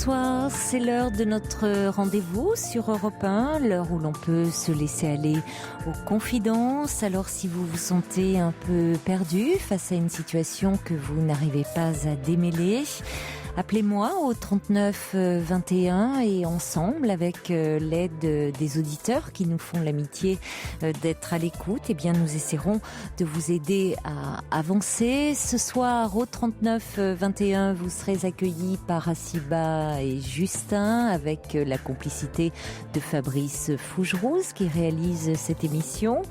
Bonsoir, c'est l'heure de notre rendez-vous sur Europe 1, l'heure où l'on peut se laisser aller aux confidences. Alors si vous vous sentez un peu perdu face à une situation que vous n'arrivez pas à démêler, appelez-moi au 39 21 et ensemble, avec l'aide des auditeurs qui nous font l'amitié d'être à l'écoute, eh bien nous essaierons de vous aider à avancer. Ce soir au 39 21, vous serez accueillis par Asiba et Justin avec la complicité de Fabrice Fougerouze qui réalise cette émission.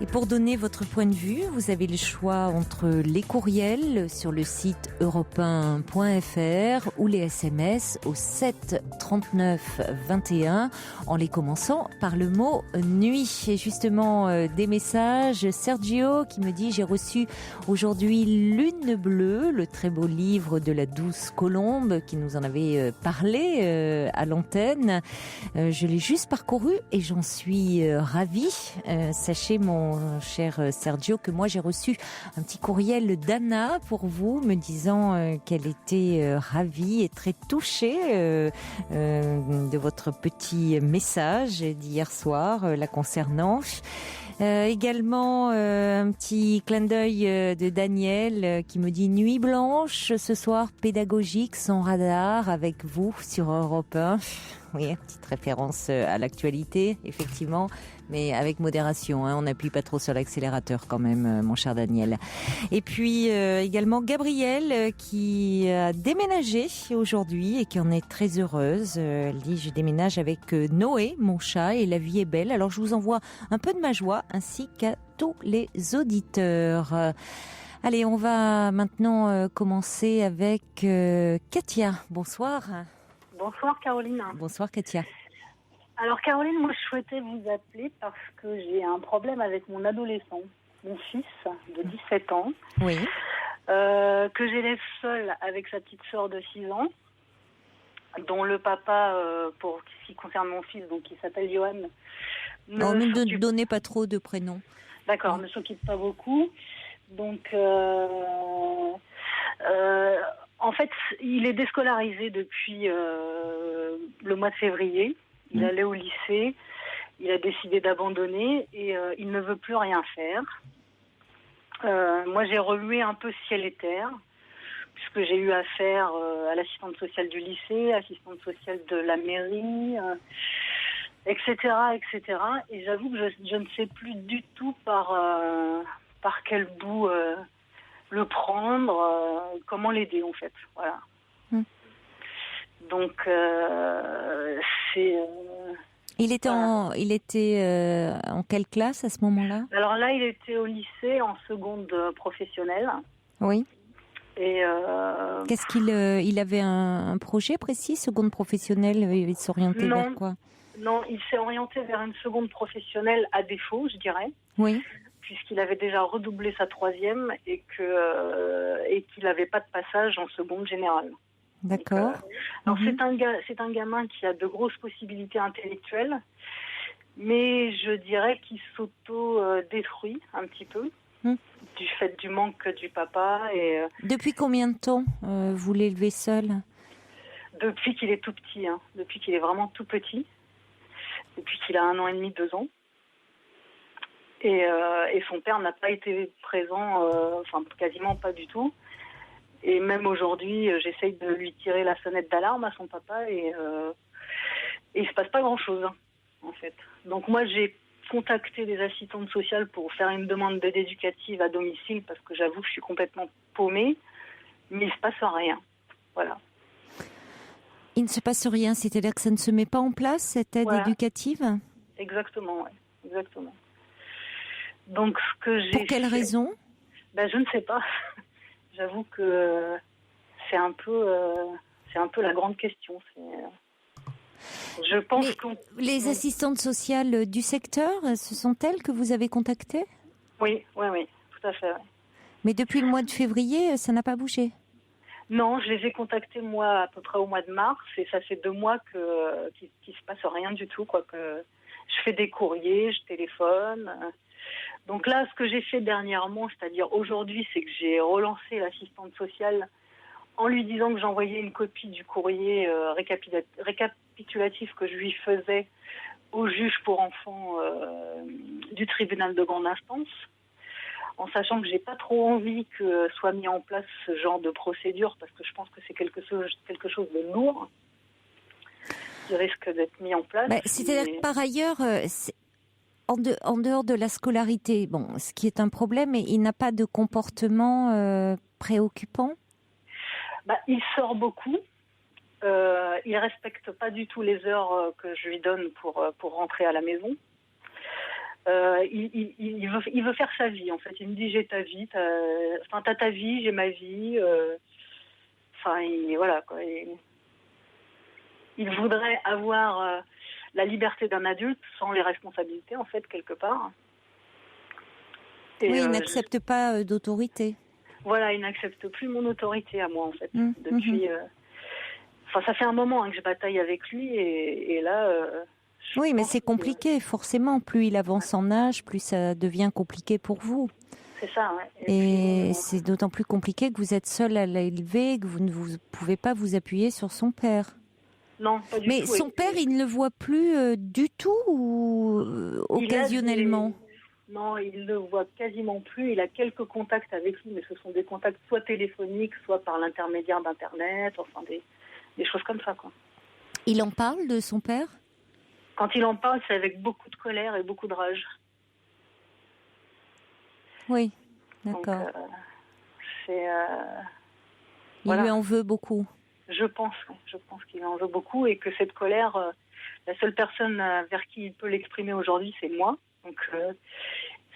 Et pour donner votre point de vue, vous avez le choix entre les courriels sur le site europe1.fr ou les SMS au 7 39 21 en les commençant par le mot nuit. Et justement, des messages. Sergio qui me dit: j'ai reçu aujourd'hui Lune bleue, le très beau livre de la douce Colombe qui nous en avait parlé à l'antenne. Je l'ai juste parcouru et j'en suis ravie. Sachez mon cher Sergio que moi j'ai reçu un petit courriel d'Anna pour vous me disant qu'elle était ravie et très touchée de votre petit message d'hier soir la concernant. Également un petit clin d'œil de Daniel qui me dit: nuit blanche ce soir, pédagogique sans radar avec vous sur Europe 1. Oui, petite référence à l'actualité, effectivement, mais avec modération, hein, on n'appuie pas trop sur l'accélérateur quand même, mon cher Daniel. Et puis également Gabrielle qui a déménagé aujourd'hui et qui en est très heureuse. Elle dit: je déménage avec Noé, mon chat, et la vie est belle. Alors je vous envoie un peu de ma joie ainsi qu'à tous les auditeurs. Allez, on va maintenant commencer avec Katia. Bonsoir. Bonsoir Caroline. Bonsoir Katia. Alors Caroline, moi je souhaitais vous appeler parce que j'ai un problème avec mon adolescent, mon fils de 17 ans, oui. Que j'élève seul avec sa petite sœur de 6 ans, dont le papa, pour ce qui concerne mon fils, donc il s'appelle Johan. Non, mais ne donnez pas trop de prénoms. D'accord, ne s'occupe pas beaucoup. Donc en fait, il est déscolarisé depuis le mois de février. Il allait au lycée, il a décidé d'abandonner et il ne veut plus rien faire. Moi, j'ai remué un peu ciel et terre, puisque j'ai eu affaire à l'assistante sociale du lycée, assistante sociale de la mairie, etc., etc. Et j'avoue que je ne sais plus du tout par quel bout le prendre, comment l'aider en fait, voilà. Donc c'est. Il était en quelle classe à ce moment-là? Alors là, il était au lycée en seconde professionnelle. Oui. Et qu'est-ce il avait un projet précis, seconde professionnelle? Il s'orientait vers quoi? Non, il s'est orienté vers une seconde professionnelle à défaut, je dirais. Oui. Puisqu'il avait déjà redoublé sa troisième et qu'il n'avait pas de passage en seconde générale. D'accord. Donc, alors c'est un gamin qui a de grosses possibilités intellectuelles, mais je dirais qu'il s'auto-détruit un petit peu du fait du manque du papa. Et depuis combien de temps vous l'élevez seul? Depuis qu'il est tout petit, hein. Depuis qu'il est vraiment tout petit, depuis qu'il a 1 an et demi, 2 ans. Et son père n'a pas été présent, enfin quasiment pas du tout. Et même aujourd'hui, j'essaye de lui tirer la sonnette d'alarme à son papa et il se passe pas grand-chose, hein, en fait. Donc moi, j'ai contacté des assistantes sociales pour faire une demande d'aide éducative à domicile parce que j'avoue que je suis complètement paumée, mais il se passe rien. Voilà. Il ne se passe rien, c'est-à-dire que ça ne se met pas en place, cette aide éducative? Exactement, oui. Exactement. Donc, ce que j'ai Pour quelle raison? Je ne sais pas. J'avoue que c'est un peu la grande question. Je pense les assistantes sociales du secteur, ce sont elles que vous avez contactées? Oui, tout à fait. Ouais. Mais depuis le mois de février, ça n'a pas bougé? Non, je les ai contactés moi à peu près au mois de mars et ça fait 2 mois qu'il se passe rien du tout, quoi. Que je fais des courriers, je téléphone. Donc là, ce que j'ai fait dernièrement, c'est-à-dire aujourd'hui, c'est que j'ai relancé l'assistante sociale en lui disant que j'envoyais une copie du courrier récapitulatif que je lui faisais au juge pour enfants du tribunal de grande instance, en sachant que j'ai pas trop envie que soit mis en place ce genre de procédure, parce que je pense que c'est quelque chose de lourd qui risque d'être mis en place. C'est-à-dire que par ailleurs, en dehors de la scolarité, bon, ce qui est un problème, et il n'a pas de comportement préoccupant. Il sort beaucoup. Il respecte pas du tout les heures que je lui donne pour rentrer à la maison. Il veut faire sa vie, en fait. Il me dit j'ai ta vie, t'as ta vie, j'ai ma vie. Voilà quoi. Il voudrait avoir la liberté d'un adulte sans les responsabilités, en fait, quelque part. Et, oui, il n'accepte pas d'autorité. Voilà, il n'accepte plus mon autorité à moi, en fait. Depuis. Ça fait un moment que je bataille avec lui, et là. Oui, mais c'est compliqué, forcément. Plus il avance en âge, plus ça devient compliqué pour vous. C'est ça, ouais. Et c'est d'autant plus compliqué que vous êtes seul à l'élever, que vous ne pouvez pas vous appuyer sur son père. Non, pas du tout. Mais son père, il ne le voit plus du tout ou occasionnellement? Non, il ne le voit quasiment plus. Il a quelques contacts avec lui, mais ce sont des contacts soit téléphoniques, soit par l'intermédiaire d'Internet, enfin des choses comme ça, quoi. Il en parle de son père? Quand il en parle, c'est avec beaucoup de colère et beaucoup de rage. Oui, d'accord. Il lui en veut beaucoup. Je pense qu'il en veut beaucoup, et que cette colère, la seule personne vers qui il peut l'exprimer aujourd'hui, c'est moi. Donc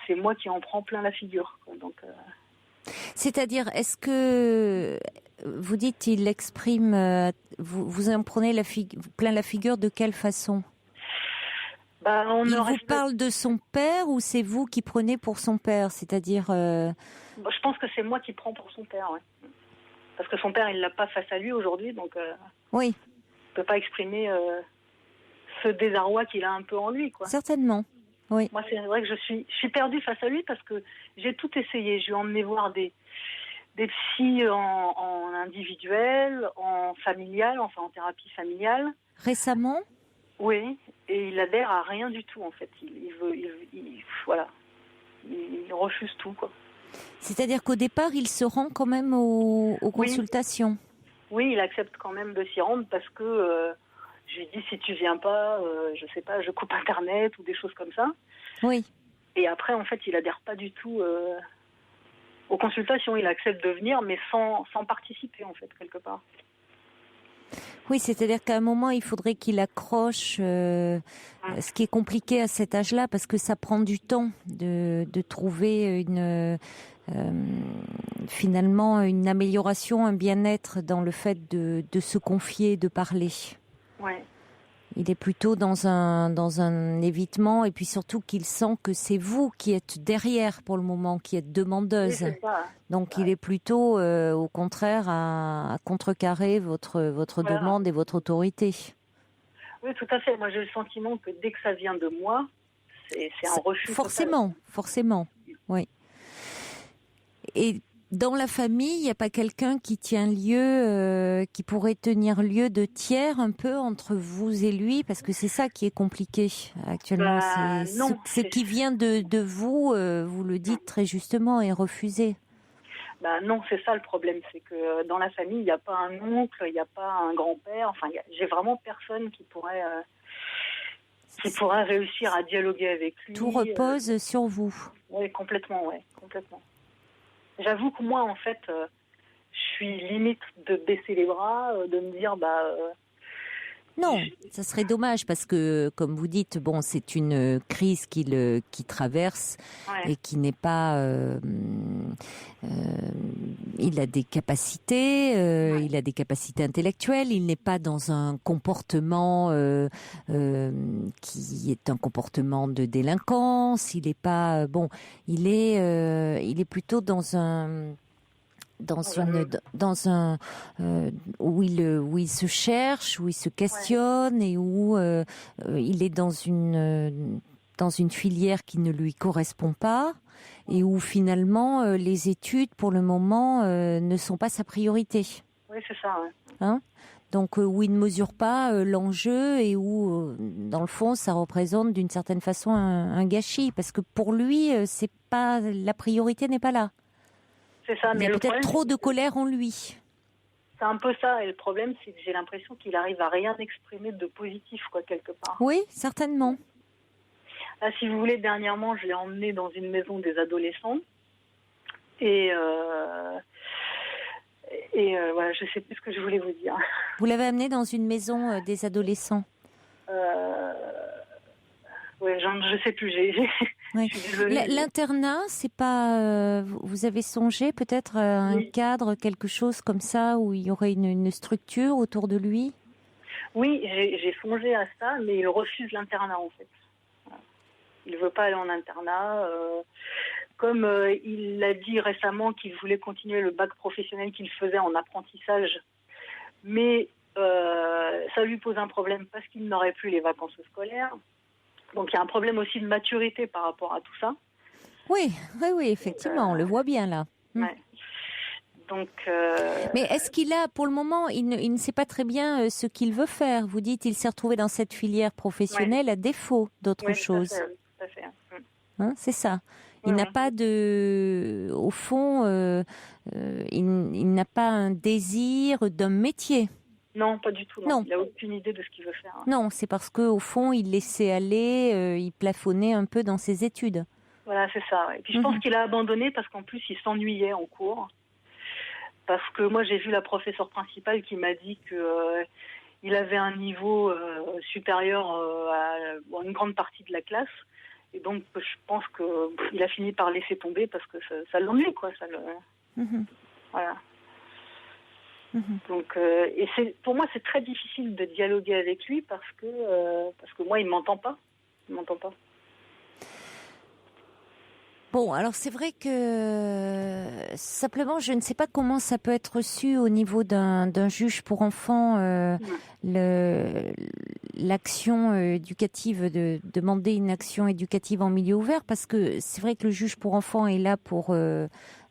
c'est moi qui en prends plein la figure, quoi. Donc, c'est-à-dire, est-ce que vous dites il l'exprime, vous en prenez plein la figure de quelle façon? Il vous parle de son père, ou c'est vous qui prenez pour son père? C'est-à-dire... Je pense que c'est moi qui prends pour son père, ouais. Parce que son père, il l'a pas face à lui aujourd'hui, donc oui. Il peut pas exprimer ce désarroi qu'il a un peu en lui, quoi. Certainement, oui. Moi, c'est vrai que je suis perdue face à lui, parce que j'ai tout essayé. Je lui ai emmené voir des psys en individuel, en familial, enfin en thérapie familiale. Récemment? Oui, et il adhère à rien du tout, en fait. Il refuse tout, quoi. C'est-à-dire qu'au départ, il se rend quand même aux consultations. Oui, il accepte quand même de s'y rendre, parce que je lui dis, si tu viens pas, je sais pas, je coupe Internet ou des choses comme ça. Oui. Et après, en fait, il adhère pas du tout aux consultations. Il accepte de venir, mais sans participer, en fait, quelque part. Oui, c'est-à-dire qu'à un moment, il faudrait qu'il accroche, ce qui est compliqué à cet âge-là, parce que ça prend du temps de trouver finalement une amélioration, un bien-être dans le fait de se confier, de parler. Ouais. Il est plutôt dans un évitement, et puis surtout qu'il sent que c'est vous qui êtes derrière pour le moment, qui êtes demandeuse. Oui, c'est ça. Donc il est plutôt au contraire à contrecarrer votre demande et votre autorité. Oui, tout à fait. Moi, j'ai le sentiment que dès que ça vient de moi, c'est un refus. Forcément, oui. Et dans la famille, il n'y a pas quelqu'un qui tient lieu, qui pourrait tenir lieu de tiers un peu entre vous et lui, parce que c'est ça qui est compliqué actuellement. Ce qui vient de vous, vous le dites très justement, est refusé. Non, c'est ça le problème, c'est que dans la famille, il n'y a pas un oncle, il n'y a pas un grand-père. Enfin, j'ai vraiment personne qui pourrait réussir à dialoguer avec lui. Tout repose sur vous. Oui, complètement. J'avoue que moi, en fait, je suis limite de baisser les bras, de me dire, non, ça serait dommage, parce que, comme vous dites, bon, c'est une crise qu'il traverse, et qui n'est pas... il a des capacités, il a des capacités intellectuelles, il n'est pas dans un comportement qui est un comportement de délinquance, il n'est pas... il est plutôt dans un où il se cherche, où il se questionne, et où il est dans une filière qui ne lui correspond pas, et où finalement les études pour le moment ne sont pas sa priorité. Oui, c'est ça. Ouais. Hein, donc où il ne mesure pas l'enjeu et où, dans le fond, ça représente d'une certaine façon un gâchis, parce que pour lui, c'est pas la priorité n'est pas là. C'est ça, Il y mais a le peut-être problème, trop de colère en lui. c'est un peu ça. Et le problème, c'est que j'ai l'impression qu'il arrive à rien exprimer de positif, quoi, quelque part. Oui, certainement. Là, si vous voulez, dernièrement, je l'ai emmené dans une maison des adolescents. Et voilà, je sais plus ce que je voulais vous dire. Vous l'avez amené dans une maison des adolescents. Ouais, je sais plus. Oui. Je suis désolée. L'internat, c'est pas. Vous avez songé peut-être à un Oui. cadre, quelque chose comme ça, où il y aurait une structure autour de lui? Oui, j'ai songé à ça, mais il refuse l'internat en fait. Il veut pas aller en internat. Comme il l'a dit récemment qu'il voulait continuer le bac professionnel qu'il faisait en apprentissage, mais ça lui pose un problème parce qu'il n'aurait plus les vacances scolaires. Donc il y a un problème aussi de maturité par rapport à tout ça. Oui, oui, effectivement, on le voit bien là. Ouais. Donc, mais est-ce qu'il a, pour le moment, il ne sait pas très bien ce qu'il veut faire? Vous dites il s'est retrouvé dans cette filière professionnelle à défaut d'autre chose. Tout à fait. Hein, c'est ça. Il n'a pas de, au fond, il n'a pas un désir d'un métier. Non, pas du tout. Non. Il n'a aucune idée de ce qu'il veut faire. Non, c'est parce que au fond, il laissait aller, il plafonnait un peu dans ses études. Voilà, c'est ça. Et puis je pense qu'il a abandonné parce qu'en plus, il s'ennuyait en cours. Parce que moi, j'ai vu la professeure principale qui m'a dit que il avait un niveau supérieur à une grande partie de la classe. Et donc, je pense qu'il a fini par laisser tomber parce que ça l'ennuie, quoi. Voilà. Donc, et pour moi, c'est très difficile de dialoguer avec lui parce que moi, il m'entend pas. Il m'entend pas. Bon, alors c'est vrai que simplement, je ne sais pas comment ça peut être reçu au niveau d'un juge pour enfants, l'action éducative, de demander une action éducative en milieu ouvert, parce que c'est vrai que le juge pour enfants est là pour...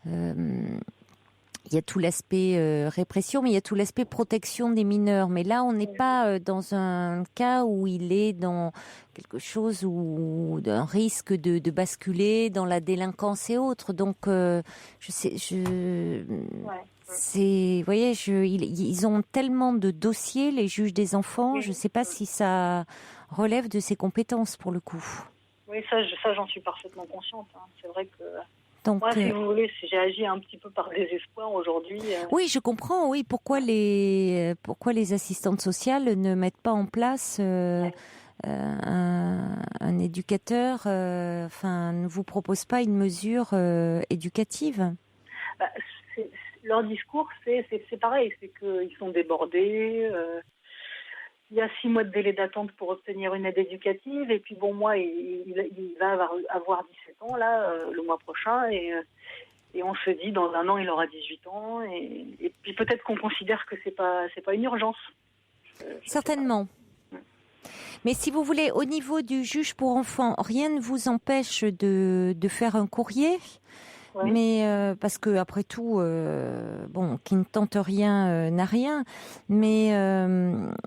il y a tout l'aspect répression, mais il y a tout l'aspect protection des mineurs. Mais là, on n'est pas dans un cas où il est dans quelque chose ou d'un risque de basculer dans la délinquance et autres. Donc, vous voyez, ils ont tellement de dossiers, les juges des enfants. Je ne sais pas si ça relève de ses compétences pour le coup. Oui, ça j'en suis parfaitement consciente. Hein. C'est vrai que... Donc, moi, si vous voulez, j'ai agi un petit peu par désespoir aujourd'hui. Oui, je comprends. Oui, pourquoi les assistantes sociales ne mettent pas en place un éducateur, ne vous propose pas une mesure éducative? Leur discours, c'est pareil, c'est qu'ils sont débordés. Il y a 6 mois de délai d'attente pour obtenir une aide éducative. Et puis bon, moi, il va avoir 17 ans là, le mois prochain. Et on se dit, dans un an, il aura 18 ans. Et puis peut-être qu'on considère que c'est pas une urgence. Certainement. Mais si vous voulez, au niveau du juge pour enfants, rien ne vous empêche de faire un courrier. Oui. Mais parce que après tout, qui ne tente rien n'a rien. Mais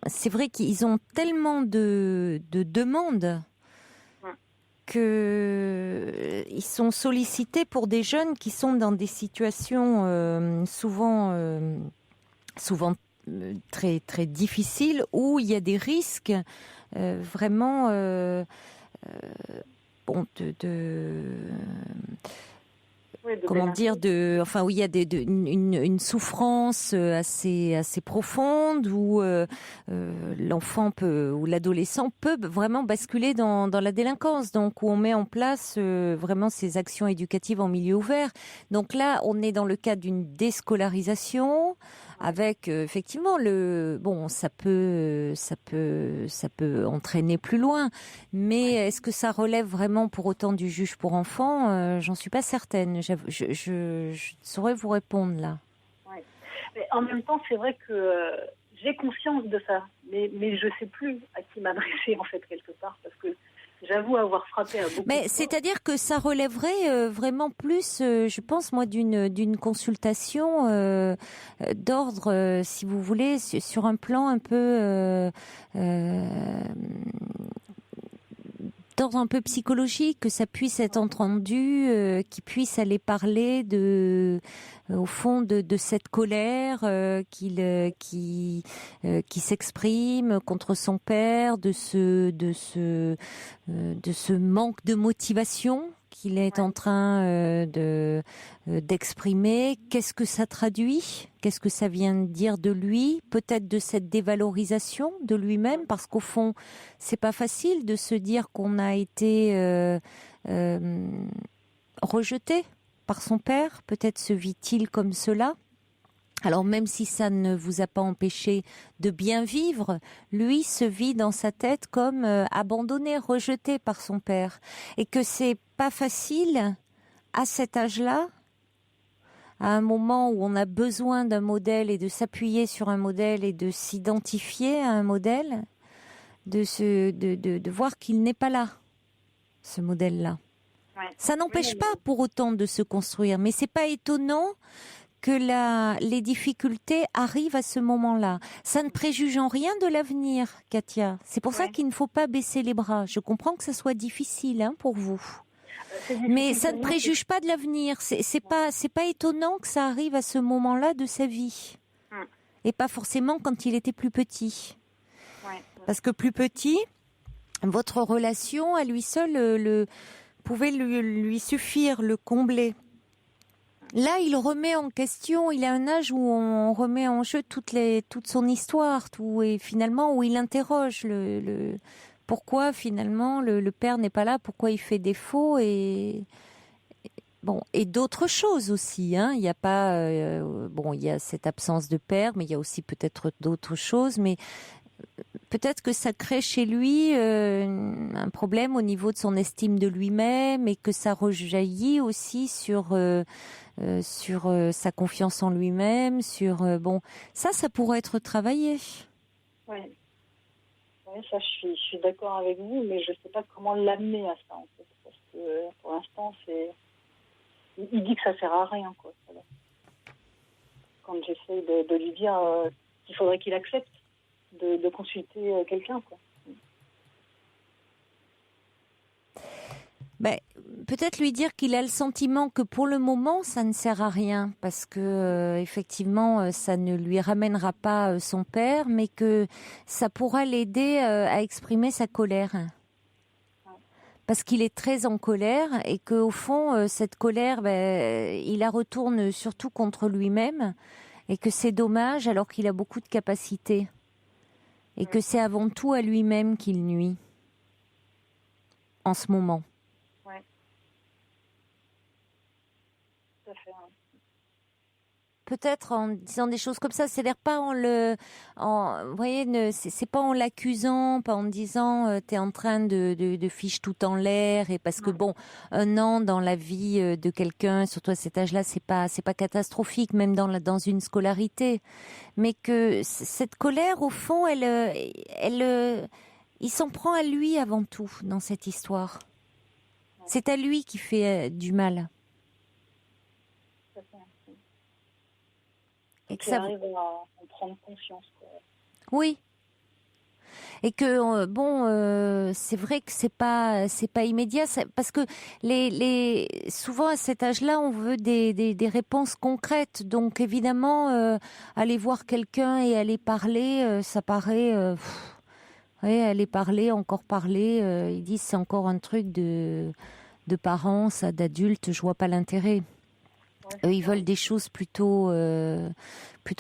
c'est vrai qu'ils ont tellement de demandes que ils sont sollicités pour des jeunes qui sont dans des situations souvent très très difficiles, où il y a des risques vraiment comment dire, où il y a une souffrance assez profonde, où l'enfant ou l'adolescent peut vraiment basculer dans la délinquance, donc où on met en place vraiment ces actions éducatives en milieu ouvert. Donc là, on est dans le cadre d'une déscolarisation, avec effectivement ça peut entraîner plus loin, mais est-ce que ça relève vraiment pour autant du juge pour enfants? J'en suis pas certaine. Je ne saurais vous répondre là. Ouais. Mais en même temps, c'est vrai que j'ai conscience de ça, mais je sais plus à qui m'adresser en fait quelque part, parce que j'avoue avoir frappé à beaucoup. Mais c'est-à-dire que ça relèverait vraiment plus, je pense moi, d'une consultation d'ordre, si vous voulez, sur un plan un peu d'ordre un peu psychologique, que ça puisse être entendu, qu'il puisse aller parler au fond de cette colère qui s'exprime contre son père, de ce manque de motivation qu'il est en train d'exprimer. Qu'est-ce que ça traduit? Qu'est-ce que ça vient dire de lui? Peut-être de cette dévalorisation de lui-même, parce qu'au fond, c'est pas facile de se dire qu'on a été rejeté par son père. Peut-être se vit-il comme cela. Alors même si ça ne vous a pas empêché de bien vivre, lui se vit dans sa tête comme abandonné, rejeté par son père, et que c'est pas facile à cet âge-là, à un moment où on a besoin d'un modèle et de s'appuyer sur un modèle et de s'identifier à un modèle, de voir qu'il n'est pas là, ce modèle-là. Ouais. Ça n'empêche pas pour autant de se construire, mais c'est pas étonnant que les difficultés arrivent à ce moment-là. Ça ne préjuge en rien de l'avenir, Katia. C'est pour ça qu'il ne faut pas baisser les bras. Je comprends que ça soit difficile pour vous. Mais ça ne préjuge pas de l'avenir. C'est pas étonnant que ça arrive à ce moment-là de sa vie. Et pas forcément quand il était plus petit. Parce que plus petit, votre relation à lui seul pouvait lui suffire, le combler. Là, il remet en question, il a un âge où on remet en jeu toute son histoire, et finalement où il interroge pourquoi finalement le père n'est pas là, pourquoi il fait défaut, et d'autres choses aussi. Il y a pas, il y a cette absence de père, mais il y a aussi peut-être d'autres choses, mais peut-être que ça crée chez lui un problème au niveau de son estime de lui-même, et que ça rejaillit aussi sur sa confiance en lui-même, ça pourrait être travaillé. Oui, ça je suis d'accord avec vous, mais je ne sais pas comment l'amener à ça en fait, parce que pour l'instant il dit que ça sert à rien quoi. Voilà. Quand j'essaie de lui dire qu'il faudrait qu'il accepte de consulter quelqu'un quoi. Peut-être lui dire qu'il a le sentiment que pour le moment ça ne sert à rien, parce que effectivement ça ne lui ramènera pas son père, mais que ça pourra l'aider à exprimer sa colère, parce qu'il est très en colère, et que au fond cette colère il la retourne surtout contre lui-même, et que c'est dommage alors qu'il a beaucoup de capacités, et que c'est avant tout à lui-même qu'il nuit en ce moment. Peut-être en disant des choses comme ça, c'est-à-dire pas vous voyez, c'est pas en l'accusant, pas en disant t'es en train de fiche tout en l'air, et parce que un an dans la vie de quelqu'un, surtout à cet âge-là, c'est pas catastrophique, même dans une scolarité, mais que cette colère, au fond, il s'en prend à lui avant tout dans cette histoire. C'est à lui qui fait du mal. Et que ça arrive à en prendre conscience. Quoi. Oui. Et que c'est vrai que c'est pas immédiat, parce que souvent à cet âge-là, on veut des réponses concrètes. Donc évidemment, aller voir quelqu'un et aller parler, ça paraît aller parler, encore parler, ils disent c'est encore un truc de parents, ça, d'adultes, je vois pas l'intérêt. Eux, ils veulent des choses plutôt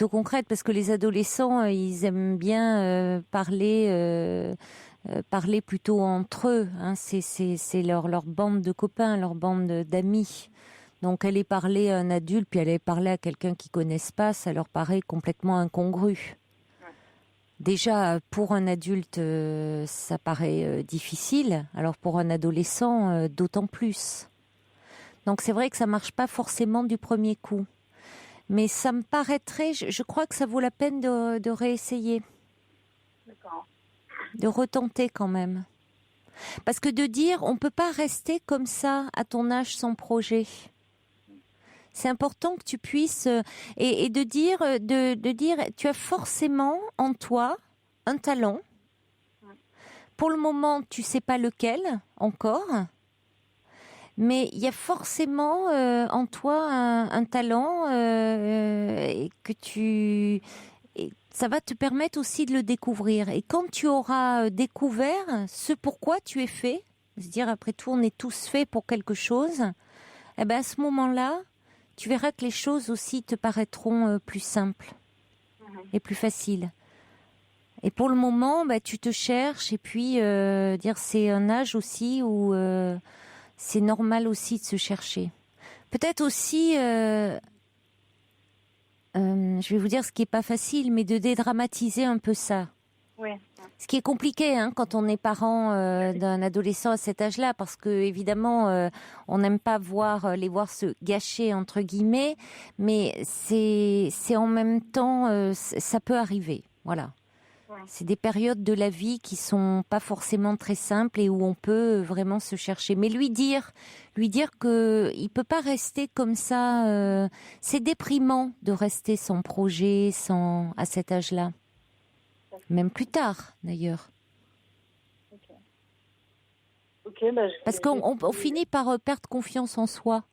concrètes, parce que les adolescents, ils aiment bien parler plutôt entre eux. C'est leur bande de copains, leur bande d'amis. Donc aller parler à un adulte, puis aller parler à quelqu'un qu'ils connaissent pas, ça leur paraît complètement incongru. Déjà, pour un adulte, ça paraît difficile. Alors pour un adolescent, d'autant plus. Donc c'est vrai que ça marche pas forcément du premier coup. Mais ça me paraîtrait, je crois que ça vaut la peine de réessayer. D'accord. De retenter quand même. Parce que de dire, on peut pas rester comme ça à ton âge sans projet. C'est important que tu puisses et de dire, tu as forcément en toi un talent. Pour le moment, tu sais pas lequel encore, mais il y a forcément en toi un talent et que et ça va te permettre aussi de le découvrir. Et quand tu auras découvert ce pourquoi tu es fait, se dire après tout, on est tous faits pour quelque chose, eh ben à ce moment-là, tu verras que les choses aussi te paraîtront plus simples et plus faciles. Et pour le moment, tu te cherches et puis dire c'est un âge aussi où c'est normal aussi de se chercher. Peut-être aussi, je vais vous dire ce qui est pas facile, mais de dédramatiser un peu ça. Oui. Ce qui est compliqué quand on est parent d'un adolescent à cet âge-là, parce que évidemment, on n'aime pas les voir se gâcher entre guillemets, mais c'est en même temps, ça peut arriver. Voilà. Ouais. C'est des périodes de la vie qui sont pas forcément très simples et où on peut vraiment se chercher. Mais lui dire que il peut pas rester comme ça. C'est déprimant de rester sans projet, à cet âge-là. Même plus tard, d'ailleurs. Ok, parce qu'on finit par perdre confiance en soi.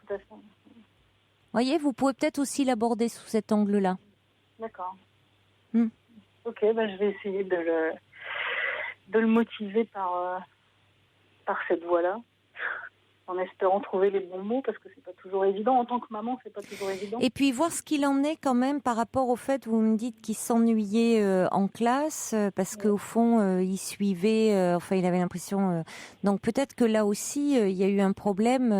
Tout à fait. Voyez, vous pouvez peut-être aussi l'aborder sous cet angle-là. D'accord. Ok, je vais essayer de le motiver par cette voie-là, en espérant trouver les bons mots, parce que c'est pas toujours évident. En tant que maman, c'est pas toujours évident. Et puis voir ce qu'il en est quand même par rapport au fait, vous me dites qu'il s'ennuyait en classe, parce qu'au fond, il suivait, il avait l'impression... donc peut-être que là aussi, il y a eu un problème,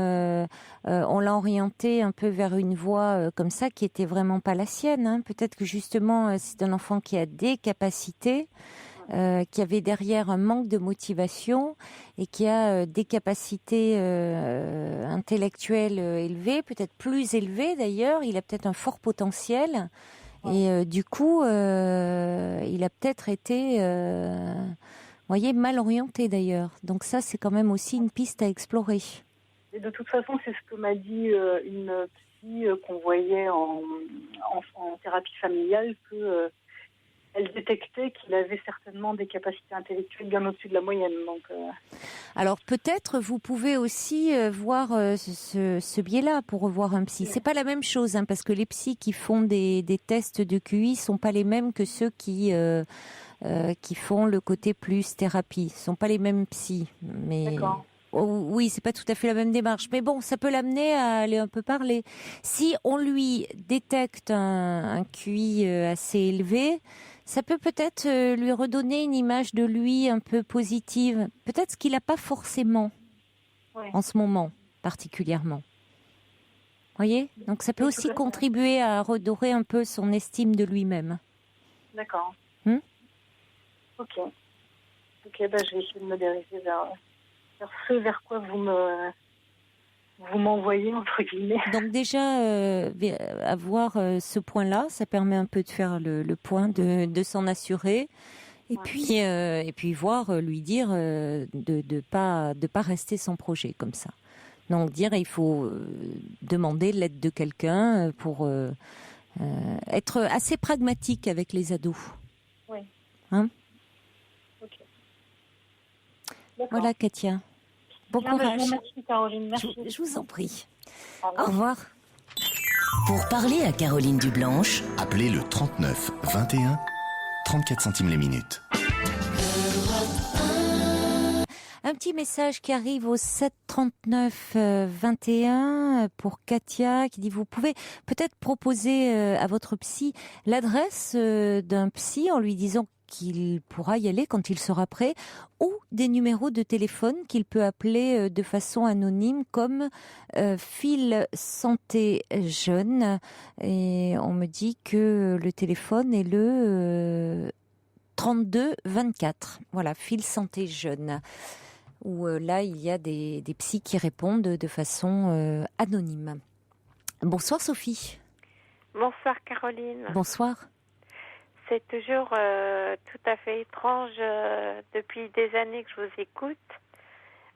on l'a orienté un peu vers une voie comme ça, qui était vraiment pas la sienne. Hein. Peut-être que justement, c'est un enfant qui a des capacités, qui avait derrière un manque de motivation et qui a des capacités intellectuelles élevées, peut-être plus élevées d'ailleurs. Il a peut-être un fort potentiel et du coup, il a peut-être été, mal orienté d'ailleurs. Donc ça, c'est quand même aussi une piste à explorer. Et de toute façon, c'est ce que m'a dit une psy qu'on voyait en thérapie familiale, que elle détectait qu'il avait certainement des capacités intellectuelles bien au-dessus de la moyenne. Donc, alors peut-être vous pouvez aussi voir ce biais-là pour revoir un psy. C'est pas la même chose, parce que les psys qui font des tests de QI sont pas les mêmes que ceux qui font le côté plus thérapie. Ce sont pas les mêmes psys. Mais d'accord. Oui, c'est pas tout à fait la même démarche, mais bon, ça peut l'amener à aller un peu parler. Si on lui détecte un QI assez élevé, ça peut peut-être lui redonner une image de lui un peu positive. Peut-être ce qu'il n'a pas forcément en ce moment, particulièrement. Voyez ? Donc ça peut aussi contribuer à redorer un peu son estime de lui-même. D'accord. Ok, je vais essayer de me diriger vers ce vers quoi vous m'envoyez, entre guillemets. Donc déjà, avoir ce point-là, ça permet un peu de faire le point, de s'en assurer. Et puis voir, lui dire de pas rester sans projet comme ça. Donc dire, il faut demander l'aide de quelqu'un pour être assez pragmatique avec les ados. Oui. Ok. Voilà, Katia. Bon courage. Merci, Caroline. Merci. Je vous en prie. Au revoir. Pour parler à Caroline Dublanche, appelez le 39 21, 34 centimes les minutes. Un petit message qui arrive au 7 39 21 pour Katia qui dit vous pouvez peut-être proposer à votre psy l'adresse d'un psy en lui disant qu'il pourra y aller quand il sera prêt, ou des numéros de téléphone qu'il peut appeler de façon anonyme comme Fil Santé Jeune. Et on me dit que le téléphone est le 32 24. Voilà, Fil Santé Jeune. Où là, il y a des psys qui répondent de façon anonyme. Bonsoir Sophie. Bonsoir Caroline. Bonsoir. C'est toujours tout à fait étrange depuis des années que je vous écoute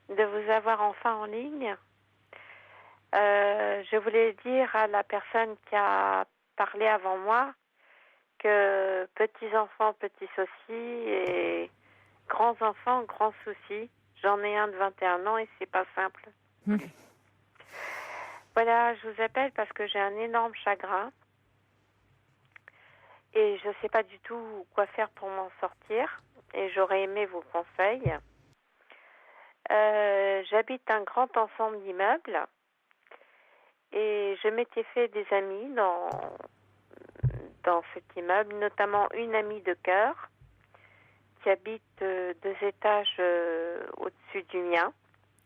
de vous avoir enfin en ligne. Je voulais dire à la personne qui a parlé avant moi que petits enfants, petits soucis et grands enfants, grands soucis. J'en ai un de 21 ans et c'est pas simple. Voilà, je vous appelle parce que j'ai un énorme chagrin et je sais pas du tout quoi faire pour m'en sortir et j'aurais aimé vos conseils. J'habite un grand ensemble d'immeubles et je m'étais fait des amis dans cet immeuble, notamment une amie de cœur qui habite 2 étages au-dessus du mien.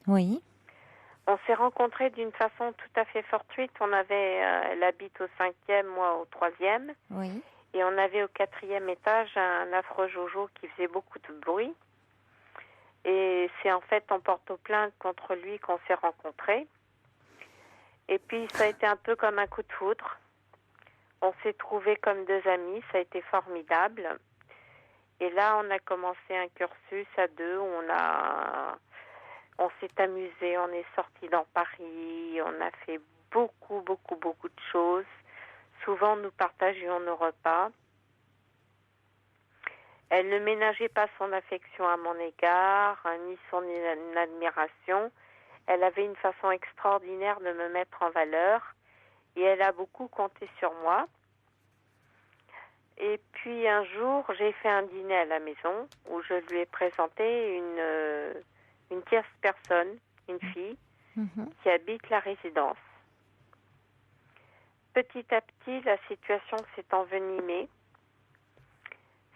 Oui. On s'est rencontrés d'une façon tout à fait fortuite. Elle habite au 5e, moi au 3e. Oui. Et on avait au 4e étage un affreux Jojo qui faisait beaucoup de bruit. Et c'est en fait en porte-plainte contre lui qu'on s'est rencontrés. Et puis ça a été un peu comme un coup de foudre. On s'est trouvés comme 2 amis, ça a été formidable. Et là, on a commencé un cursus à 2 où on s'est amusé, on est sortis dans Paris, on a fait beaucoup de choses. Souvent, nous partagions nos repas. Elle ne ménageait pas son affection à mon égard, ni son admiration. Elle avait une façon extraordinaire de me mettre en valeur et elle a beaucoup compté sur moi. Et puis un jour, j'ai fait un dîner à la maison où je lui ai présenté une tierce personne, une fille, qui habite la résidence. Petit à petit, la situation s'est envenimée.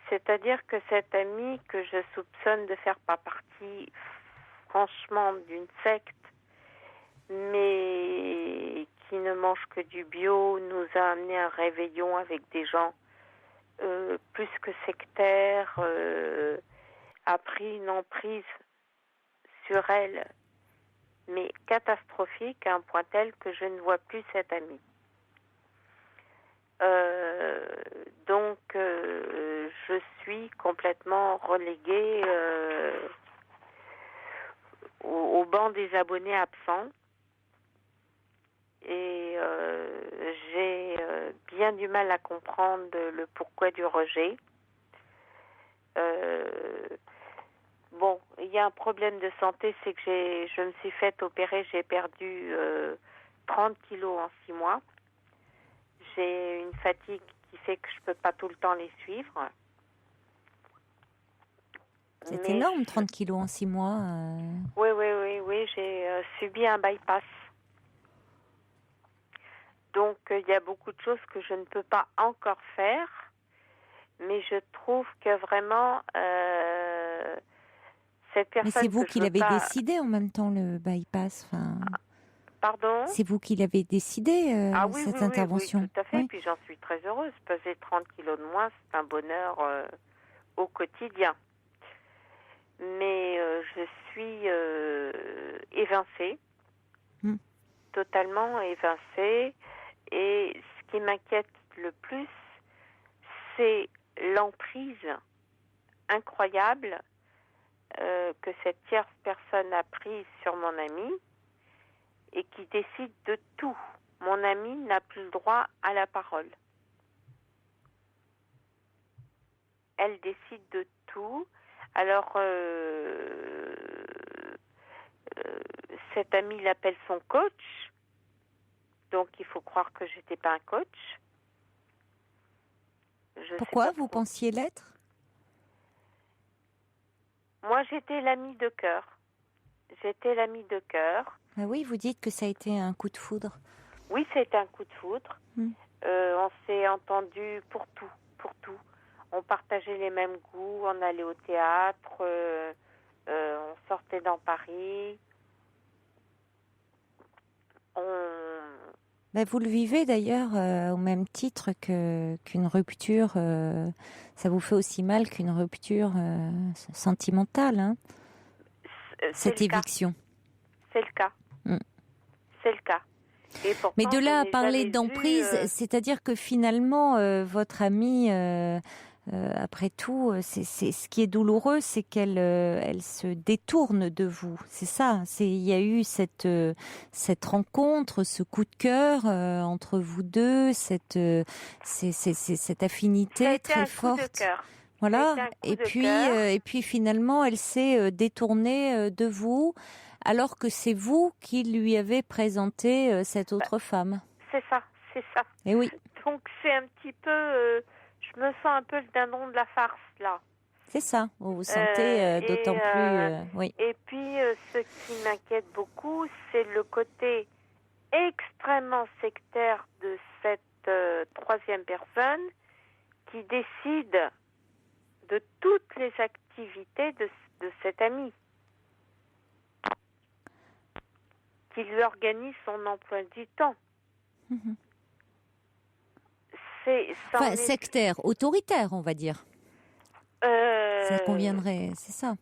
C'est-à-dire que cette amie que je soupçonne de faire pas partie, franchement, d'une secte, mais qui ne mange que du bio, nous a amené un réveillon avec des gens plus que sectaires, a pris une emprise sur elle, mais catastrophique, à un point tel que je ne vois plus cette amie. Donc, je suis complètement reléguée au banc des abonnés absents. Et j'ai bien du mal à comprendre le pourquoi du rejet. Bon, il y a un problème de santé, c'est que je me suis fait opérer, j'ai perdu 30 kilos en 6 mois. J'ai une fatigue qui fait que je peux pas tout le temps les suivre. C'est énorme, 30 kilos en 6 mois. Oui, j'ai subi un bypass. Donc, il y a beaucoup de choses que je ne peux pas encore faire, mais je trouve que vraiment, cette personne... Mais c'est vous qui l'avez pas... décidé en même temps, le bypass. Enfin... Pardon ? C'est vous qui l'avez décidé, cette intervention. Oui, tout à fait. Puis j'en suis très heureuse. Peser 30 kilos de moins, c'est un bonheur au quotidien. Mais je suis évincée, totalement évincée. Et ce qui m'inquiète le plus, c'est l'emprise incroyable que cette tierce personne a prise sur mon amie et qui décide de tout. Mon amie n'a plus le droit à la parole. Elle décide de tout. Alors, cette amie l'appelle son coach. Donc, il faut croire que j'étais pas un coach. Pourquoi vous pensiez l'être ? Moi, j'étais l'amie de cœur. J'étais l'amie de cœur. Ah oui, vous dites que ça a été un coup de foudre. Oui, ça a été un coup de foudre. On s'est entendu pour tout. On partageait les mêmes goûts, on allait au théâtre, on sortait dans Paris. Vous le vivez d'ailleurs au même titre qu'une rupture. Ça vous fait aussi mal qu'une rupture sentimentale, hein, cette éviction. C'est le cas. C'est le cas. Et pourtant, mais de là à parler d'emprise, c'est-à-dire que finalement, votre amie après tout, c'est ce qui est douloureux, c'est qu'elle elle se détourne de vous. C'est ça. Il y a eu cette rencontre, ce coup de cœur entre vous deux, cette affinité très forte. Voilà. Et puis finalement, elle s'est détournée de vous, alors que c'est vous qui lui avez présenté cette autre femme. C'est ça. Et oui. Donc c'est un petit peu, je me sens un peu le dindon de la farce là. C'est ça. Vous vous sentez d'autant plus. Oui. Et puis ce qui m'inquiète beaucoup, c'est le côté extrêmement sectaire de cette troisième personne qui décide de toutes les activités de cet ami, qui lui organise son emploi du temps. Mmh. Sectaire, autoritaire, on va dire. Ça conviendrait, c'est ça.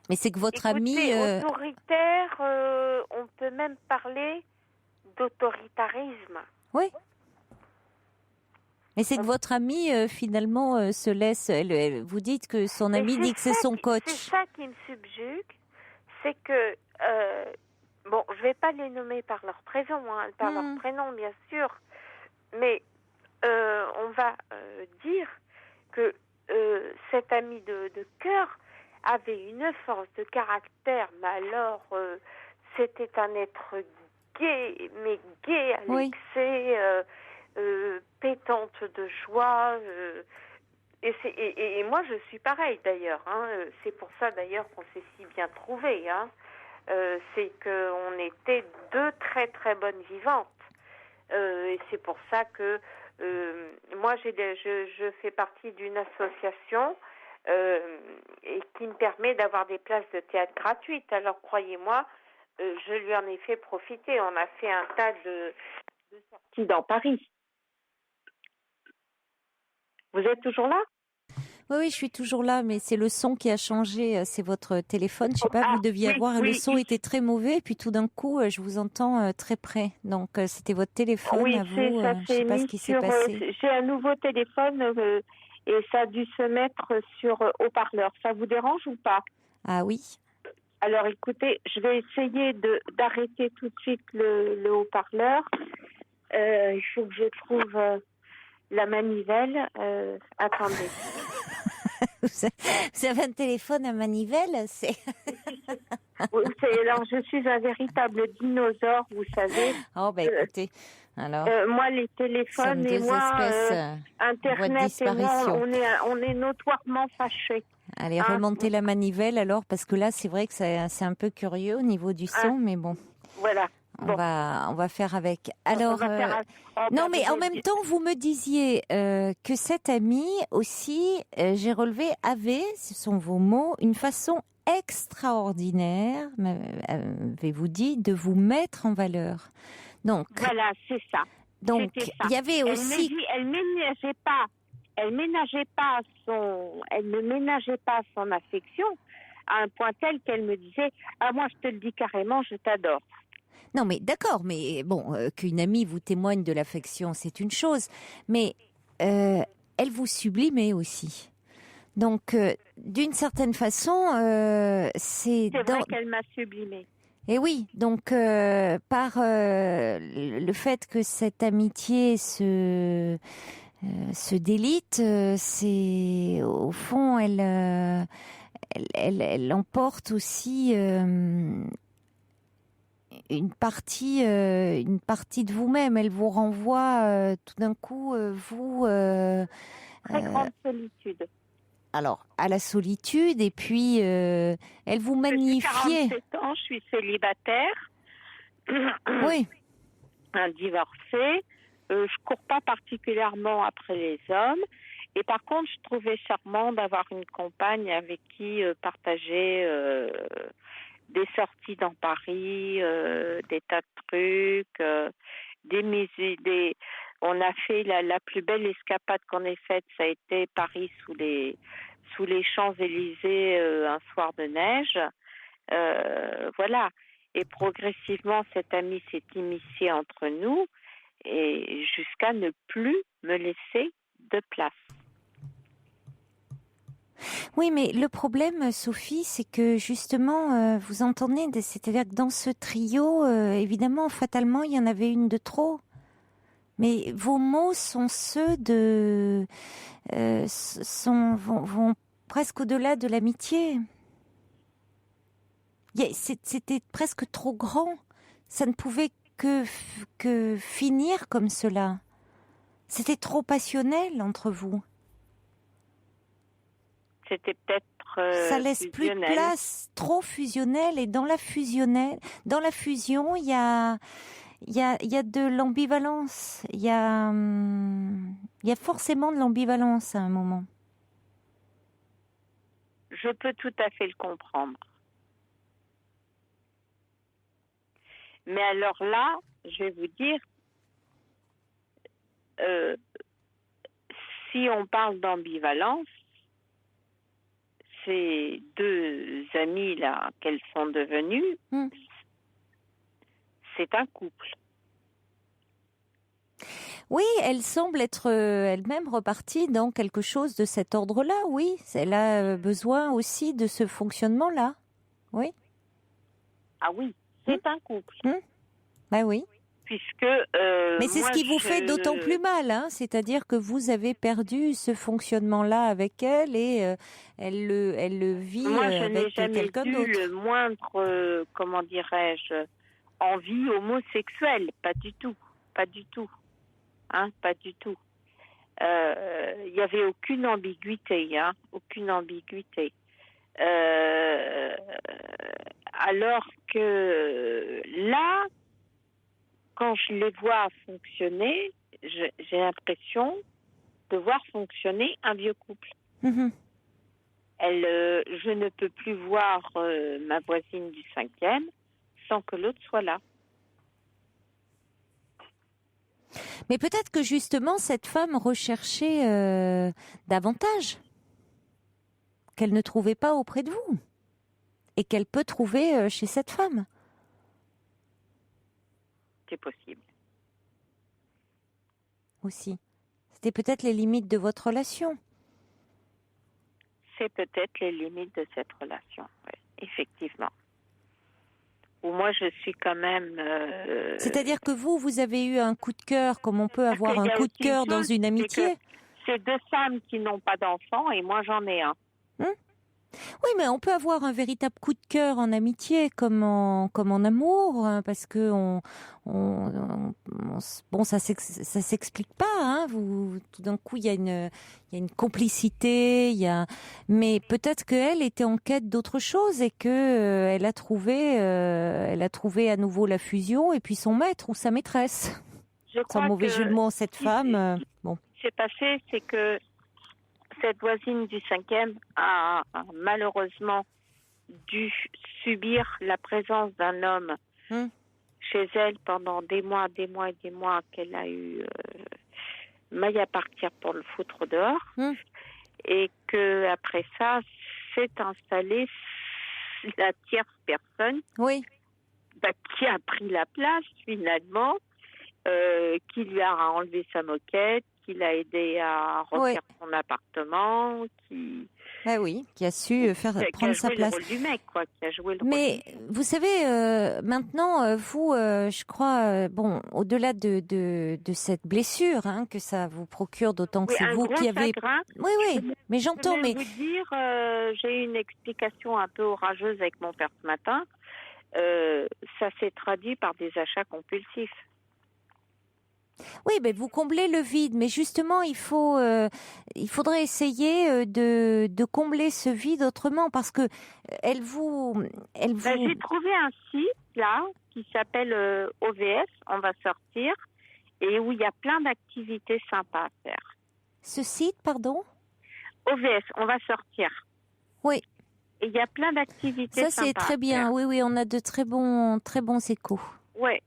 Mais c'est que votre ami... autoritaire, on peut même parler d'autoritarisme. Oui. Mais c'est que votre ami, finalement, se laisse... vous dites que son ami dit que c'est son coach. C'est ça qui me subjugue, c'est que... bon, je ne vais pas les nommer par leur prénom, par leur prénom, bien sûr, mais on va dire que cet ami de cœur avait une force de caractère, mais alors c'était un être gai, mais gai à l'excès, pétante de joie. Et moi, je suis pareille d'ailleurs. C'est pour ça d'ailleurs qu'on s'est si bien trouvés. C'est qu'on était deux très très bonnes vivantes. Et c'est pour ça que moi, je fais partie d'une association et qui me permet d'avoir des places de théâtre gratuites. Alors, croyez-moi, je lui en ai fait profiter. On a fait un tas de sorties dans Paris. Vous êtes toujours là ? Oui, je suis toujours là, mais c'est le son qui a changé. C'est votre téléphone. Je sais pas, vous deviez avoir. Le son était très mauvais, et puis tout d'un coup, je vous entends très près. Donc, c'était votre téléphone à vous. Ça je sais pas ce qui s'est passé. J'ai un nouveau téléphone et ça a dû se mettre sur haut-parleur. Ça vous dérange ou pas ? Ah oui. Alors, écoutez, je vais essayer d'arrêter tout de suite le haut-parleur. Il faut que je trouve la manivelle. Attendez. Vous avez un téléphone à manivelle, c'est... Alors, je suis un véritable dinosaure, vous savez. Oh, ben écoutez, alors... moi, les téléphones et moi, Internet et moi, on est notoirement fâchés. Allez, remontez la manivelle alors, parce que là, c'est vrai que c'est un peu curieux au niveau du son, mais bon. Voilà. On va faire avec. Alors, non, mais en même temps, vous me disiez que cet ami aussi, j'ai relevé, avait, ce sont vos mots, une façon extraordinaire, avez-vous dit, de vous mettre en valeur. Donc, voilà, c'est ça. Donc, il y avait aussi... Elle ne ménageait pas son affection à un point tel qu'elle me disait « Ah, moi, je te le dis carrément, je t'adore ». Non, mais d'accord, mais bon, qu'une amie vous témoigne de l'affection, c'est une chose, mais elle vous sublimait aussi. Donc, d'une certaine façon, c'est vrai qu'elle m'a sublimée. Et oui, donc par le fait que cette amitié se délite, c'est au fond, elle emporte aussi une partie de vous-même. Elle vous renvoie tout d'un coup, vous... très grande solitude. Alors, à la solitude, et puis elle vous magnifiait. J'ai 47 ans, je suis célibataire. Oui. Divorcée. Je cours pas particulièrement après les hommes. Et par contre, je trouvais charmant d'avoir une compagne avec qui partager des sorties dans Paris, des tas de trucs, des musées, on a fait la plus belle escapade qu'on ait faite, ça a été Paris sous les Champs-Élysées un soir de neige. Voilà. Et progressivement, cette amie s'est immiscée entre nous et jusqu'à ne plus me laisser de place. Oui, mais le problème, Sophie, c'est que justement, vous entendez, c'est-à-dire que dans ce trio, évidemment, fatalement, il y en avait une de trop. Mais vos mots sont ceux vont presque au-delà de l'amitié. C'était presque trop grand. Ça ne pouvait que finir comme cela. C'était trop passionnel entre vous. C'était peut-être Ça laisse plus de place, trop fusionnel. Et dans la fusion, il y a de l'ambivalence. Il y a forcément de l'ambivalence à un moment. Je peux tout à fait le comprendre. Mais alors là, je vais vous dire, si on parle d'ambivalence, ces deux amies là qu'elles sont devenues, c'est un couple. Oui, elle semble être elle-même repartie dans quelque chose de cet ordre-là, oui. Elle a besoin aussi de ce fonctionnement-là, oui. Ah oui, c'est un couple. Ben oui. Puisque mais c'est ce qui vous fait d'autant plus mal, hein. C'est-à-dire que vous avez perdu ce fonctionnement-là avec elle et elle le vit avec quelqu'un d'autre. Moi, je n'ai jamais eu le moindre, comment dirais-je, envie homosexuelle, pas du tout, pas du tout, hein, pas du tout. Il n'y avait aucune ambiguïté, hein, aucune ambiguïté. Alors que là, quand je les vois fonctionner, j'ai l'impression de voir fonctionner un vieux couple. Mm-hmm. Je ne peux plus voir ma voisine du 5e sans que l'autre soit là. Mais peut-être que justement cette femme recherchait davantage, qu'elle ne trouvait pas auprès de vous, et qu'elle peut trouver chez cette femme. C'est possible. Aussi. C'était peut-être les limites de votre relation. C'est peut-être les limites de cette relation, oui, effectivement. Ou moi, je suis quand même... C'est-à-dire que vous avez eu un coup de cœur, comme on peut avoir un coup de cœur dans une amitié. C'est deux femmes qui n'ont pas d'enfants et moi, j'en ai un. Oui, mais on peut avoir un véritable coup de cœur en amitié comme en amour, hein, parce que bon, ça s'explique pas, hein. Tout d'un coup, il y a une complicité, mais peut-être qu'elle était en quête d'autre chose et que elle a trouvé à nouveau la fusion et puis son maître ou sa maîtresse. Sans mauvais jeu de mots, cette femme. Bon. Ce qui s'est passé, c'est que cette voisine du 5e a malheureusement dû subir la présence d'un homme chez elle pendant des mois et des mois, qu'elle a eu maille à partir pour le foutre dehors. Et que après ça, s'est installée la tierce personne qui a pris la place finalement, qui lui a enlevé sa moquette, qui l'a aidé à refaire son appartement, qui a su prendre sa place. Qui a joué le rôle du mec, quoi. Mais vous savez, maintenant, vous, je crois, au-delà de cette blessure que ça vous procure, d'autant que c'est vous qui avez. Oui, mais j'entends. Je vais vous dire, j'ai eu une explication un peu orageuse avec mon père ce matin. Ça s'est traduit par des achats compulsifs. Oui, mais vous comblez le vide. Mais justement, il faudrait essayer de combler ce vide autrement, parce que elle vous. J'ai trouvé un site là qui s'appelle OVS. On va sortir, et où il y a plein d'activités sympas à faire. Ce site, pardon? OVS. On va sortir. Oui. Et il y a plein d'activités sympas. Ça, c'est très bien. Oui, on a de très bons échos. Ouais.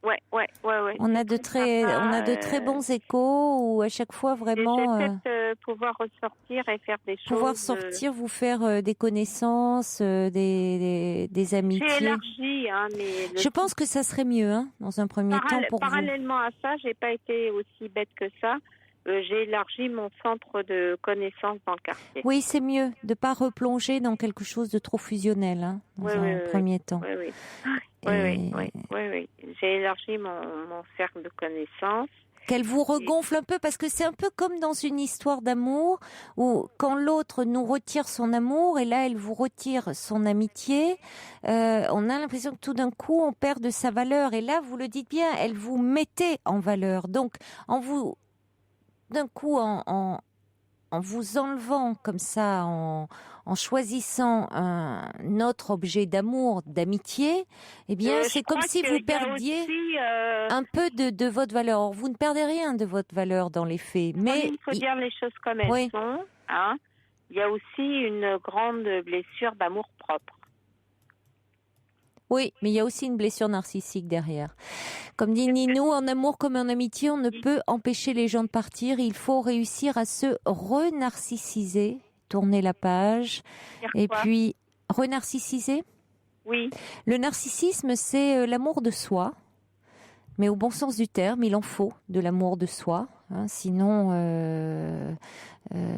On a de très bons échos où à chaque fois vraiment. Je vais peut-être pouvoir ressortir et faire des choses. Pouvoir sortir, vous faire des connaissances, des amitiés. J'ai élargi, mais. Je pense que ça serait mieux, dans un premier temps pour parallèlement à ça, j'ai pas été aussi bête que ça. J'ai élargi mon centre de connaissances dans le quartier. Oui, c'est mieux de pas replonger dans quelque chose de trop fusionnel, hein, dans un premier temps. Oui. Et Oui. J'ai élargi mon cercle de connaissances. qu'elle vous regonfle un peu, parce que c'est un peu comme dans une histoire d'amour où quand l'autre nous retire son amour et là elle vous retire son amitié, on a l'impression que tout d'un coup on perd de sa valeur, et là vous le dites bien, elle vous mettait en valeur. Donc en vous d'un coup en vous enlevant comme ça, en choisissant un autre objet d'amour, d'amitié, eh bien, c'est comme si vous perdiez un peu de votre valeur. Or, vous ne perdez rien de votre valeur dans les faits, mais il faut dire les choses comme elles sont. Hein. Il y a aussi une grande blessure d'amour-propre. Oui, mais il y a aussi une blessure narcissique derrière. Comme dit Ninou, en amour comme en amitié, on ne peut empêcher les gens de partir. Il faut réussir à se renarcissiser, tourner la page, et puis renarcissiser. Oui. Le narcissisme, c'est l'amour de soi, mais au bon sens du terme, il en faut de l'amour de soi. Hein, sinon,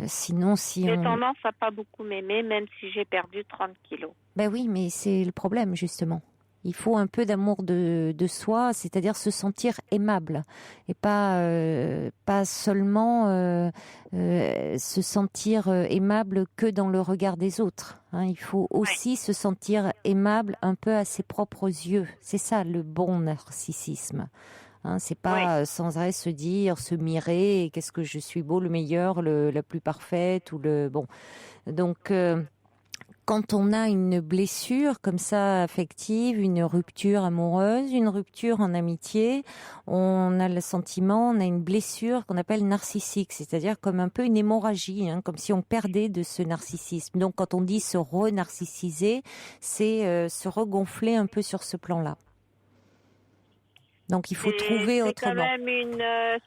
si j'ai on... tendance à pas beaucoup m'aimer, même si j'ai perdu 30 kilos. Ben oui, mais c'est le problème, justement. Il faut un peu d'amour de soi, c'est-à-dire se sentir aimable et pas seulement se sentir aimable que dans le regard des autres. Hein, il faut aussi se sentir aimable un peu à ses propres yeux. C'est ça le bon narcissisme. Hein, c'est pas sans arrêt se dire, se mirer, qu'est-ce que je suis beau, le meilleur, la plus parfaite ou le bon. Donc quand on a une blessure comme ça affective, une rupture amoureuse, une rupture en amitié, on a le sentiment, on a une blessure qu'on appelle narcissique, c'est-à-dire comme un peu une hémorragie, hein, comme si on perdait de ce narcissisme. Donc quand on dit se renarcissiser, c'est se regonfler un peu sur ce plan-là. Donc il faut trouver autrement.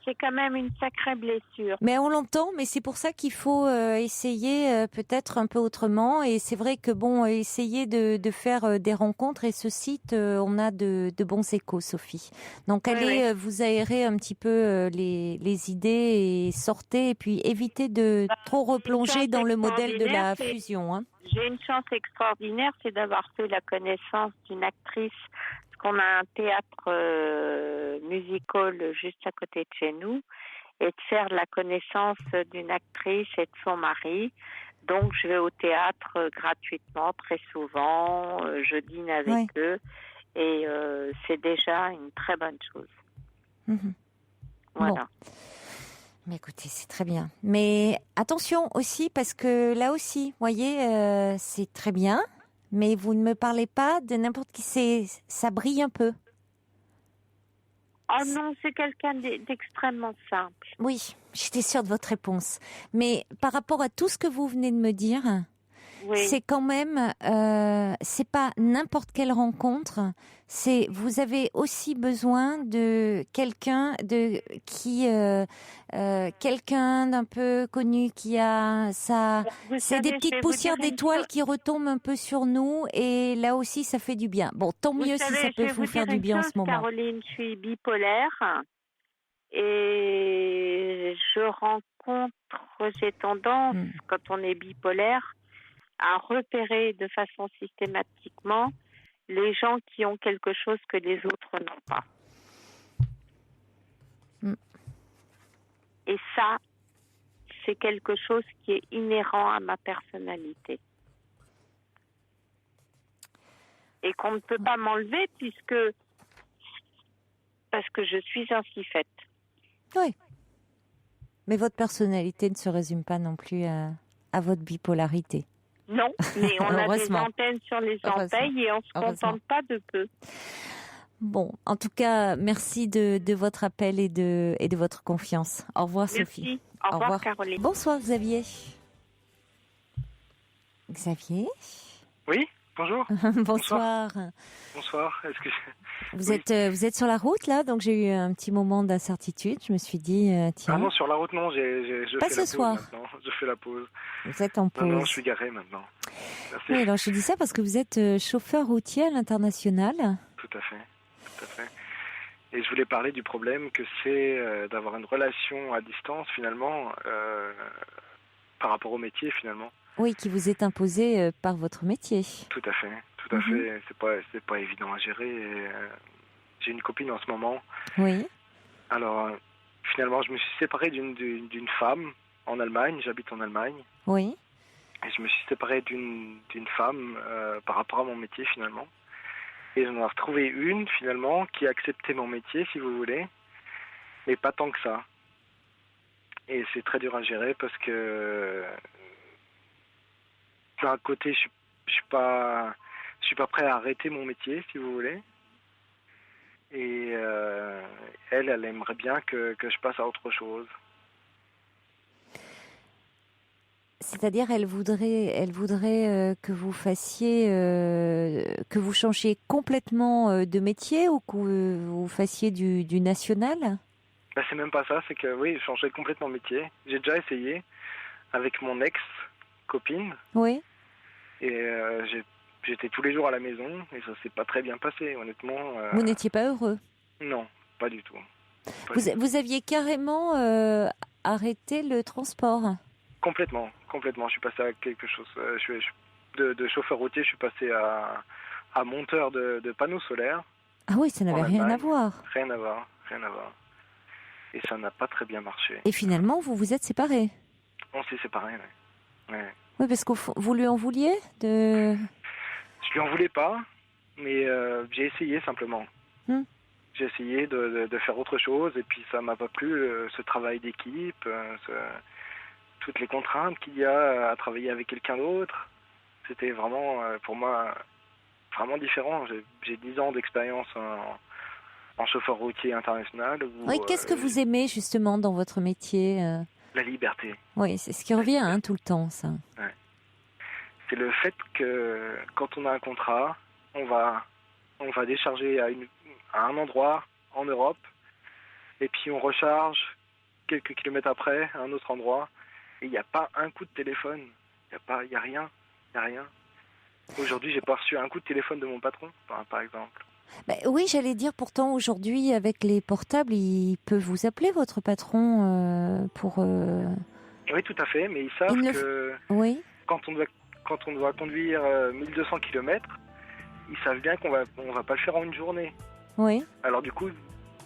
C'est quand même une sacrée blessure. Mais on l'entend, mais c'est pour ça qu'il faut essayer peut-être un peu autrement. Et c'est vrai que essayer de faire des rencontres, et ce site, on a de bons échos, Sophie. Donc allez vous aérer un petit peu les idées et sortez, et puis évitez de trop replonger dans le modèle de la fusion. Hein. J'ai une chance extraordinaire, c'est d'avoir fait la connaissance d'une actrice. On a un théâtre musical juste à côté de chez nous, et de faire la connaissance d'une actrice et de son mari. Donc je vais au théâtre gratuitement très souvent, je dîne avec eux, et c'est déjà une très bonne chose. Mmh. Voilà. Bon. Mais écoutez, c'est très bien. Mais attention aussi, parce que là aussi, voyez, c'est très bien. Mais vous ne me parlez pas de n'importe qui. Ça brille un peu. Oh non, c'est quelqu'un d'extrêmement simple. Oui, j'étais sûre de votre réponse. Mais par rapport à tout ce que vous venez de me dire, c'est quand même, c'est pas n'importe quelle rencontre. Vous avez aussi besoin de quelqu'un quelqu'un d'un peu connu qui a ça. C'est des petites poussières d'étoiles qui retombent un peu sur nous, et là aussi ça fait du bien. Bon, tant mieux si ça peut vous faire du bien en ce moment. Caroline, je suis bipolaire et j'ai tendance, quand on est bipolaire, à repérer de façon systématiquement les gens qui ont quelque chose que les autres n'ont pas. Et ça, c'est quelque chose qui est inhérent à ma personnalité. Et qu'on ne peut pas m'enlever parce que je suis ainsi faite. Oui. Mais votre personnalité ne se résume pas non plus à votre bipolarité. Non, mais on a des antennes sur les oreilles et on ne se contente pas de peu. Bon, en tout cas, merci de votre appel et de votre confiance. Au revoir, Sophie. Merci. Au revoir, Caroline. Bonsoir, Xavier. Xavier ? Oui, bonjour. Bonsoir. Bonsoir. Vous êtes sur la route, là, donc j'ai eu un petit moment d'incertitude. Je me suis dit, tiens... Ah non, sur la route, non, je pas fais ce la soir. pause maintenant. Je fais la pause. Vous êtes en pause. Non, je suis garé maintenant. Merci. Oui, alors je dis ça parce que vous êtes chauffeur routier à l'international. Tout à fait. Et je voulais parler du problème que c'est d'avoir une relation à distance finalement par rapport au métier finalement. Oui, qui vous est imposé par votre métier. Tout à fait, tout à fait. C'est pas évident à gérer. J'ai une copine en ce moment. Oui. Alors finalement, je me suis séparé d'une femme en Allemagne. J'habite en Allemagne. Oui. Et je me suis séparé d'une femme par rapport à mon métier finalement. Et j'en ai retrouvé une finalement qui a accepté mon métier, si vous voulez, mais pas tant que ça. Et c'est très dur à gérer parce que d'un côté, je suis pas prêt à arrêter mon métier, si vous voulez. Et elle aimerait bien que je passe à autre chose. C'est-à-dire, elle voudrait que vous fassiez, que vous changiez complètement de métier ou que vous fassiez du national? Ben, c'est même pas ça, c'est que oui, je changerais complètement de métier. J'ai déjà essayé avec mon ex-copine. Oui. Et j'étais tous les jours à la maison et ça s'est pas très bien passé, honnêtement. Vous n'étiez pas heureux? Non, pas du tout. Vous aviez carrément arrêté le transport? Complètement. Je suis passé à quelque chose. De chauffeur routier, je suis passé à monteur de panneaux solaires. Ah oui, ça n'avait rien à voir. Rien à voir. Et ça n'a pas très bien marché. Et finalement, vous vous êtes séparés? On s'est séparés, ouais. Oui, parce que vous lui en vouliez de... Je lui en voulais pas, mais j'ai essayé simplement. J'ai essayé de faire autre chose et puis ça m'a pas plu, ce travail d'équipe, toutes les contraintes qu'il y a à travailler avec quelqu'un d'autre. C'était vraiment, pour moi, vraiment différent. J'ai 10 ans d'expérience en chauffeur routier international. Oui, qu'est-ce que vous aimez justement dans votre métier La liberté. Oui, c'est ce qui revient tout le temps, ça. Ouais. C'est le fait que quand on a un contrat, on va décharger à un endroit en Europe et puis on recharge quelques kilomètres après à un autre endroit et il n'y a pas un coup de téléphone. Il y a rien. Aujourd'hui, j'ai pas reçu un coup de téléphone de mon patron, par exemple. Oui, j'allais dire pourtant aujourd'hui avec les portables, il peut vous appeler votre patron pour... Oui, tout à fait, mais ils savent que oui. quand on doit conduire 1200 km, ils savent bien qu'on va pas le faire en une journée. Oui. Alors du coup,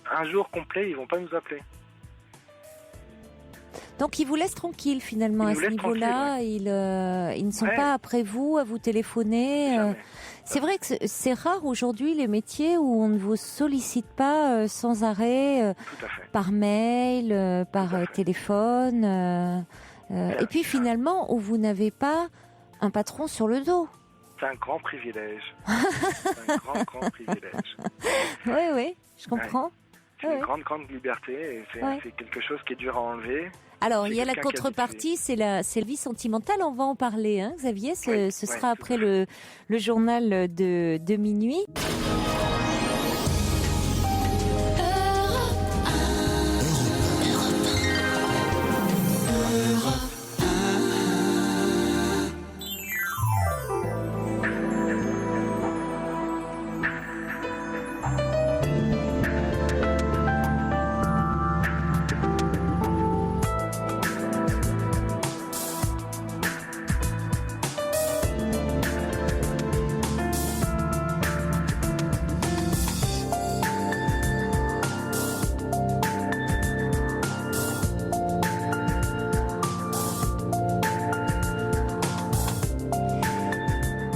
un jour complet, ils vont pas nous appeler. Donc ils vous laissent tranquille finalement à ce niveau-là. Ouais. Ils ne sont pas après vous à vous téléphoner. C'est vrai que c'est rare aujourd'hui les métiers où on ne vous sollicite pas sans arrêt par mail, par téléphone. Et puis finalement où vous n'avez pas un patron sur le dos. C'est un grand privilège. C'est un grand privilège. Oui, je comprends. Ouais. C'est une grande liberté et c'est quelque chose qui est dur à enlever. Alors, il y a la contrepartie, c'est la vie sentimentale, on va en parler, hein, Xavier, ce sera après le journal de minuit.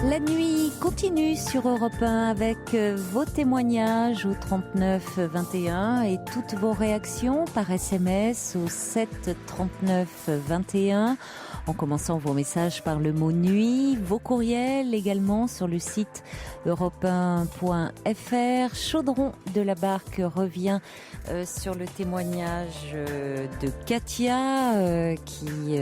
La nuit continue sur Europe 1 avec vos témoignages au 39 21 et toutes vos réactions par SMS au 7 39 21 en commençant vos messages par le mot nuit, vos courriels également sur le site europe1.fr. Chaudron de la Barque revient sur le témoignage de Katia qui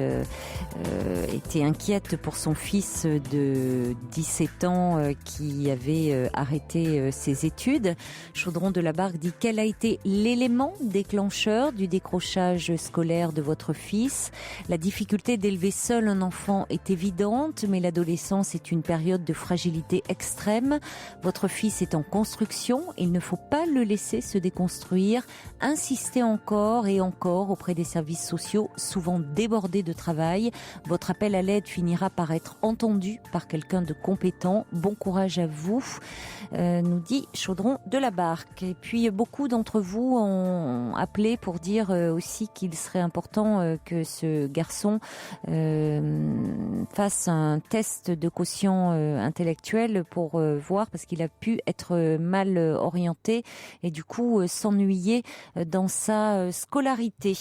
était inquiète pour son fils de 17 ans qui avait arrêté ses études. Chaudron de la Barque dit quel a été l'élément déclencheur du décrochage scolaire de votre fils, la difficulté d'élever seul un enfant est évidente, mais l'adolescence est une période de fragilité extrême. Votre fils est en construction, il ne faut pas le laisser se déconstruire. Insistez encore et encore auprès des services sociaux, souvent débordés de travail. Votre appel à l'aide finira par être entendu par quelqu'un de compétent. Bon courage à vous, nous dit Chaudron de la Barque. Et puis beaucoup d'entre vous ont appelé pour dire aussi qu'il serait important que ce garçon fasse un test de quotient intellectuel pour voir, parce qu'il a pu être mal orienté et du coup s'ennuyer dans sa scolarité.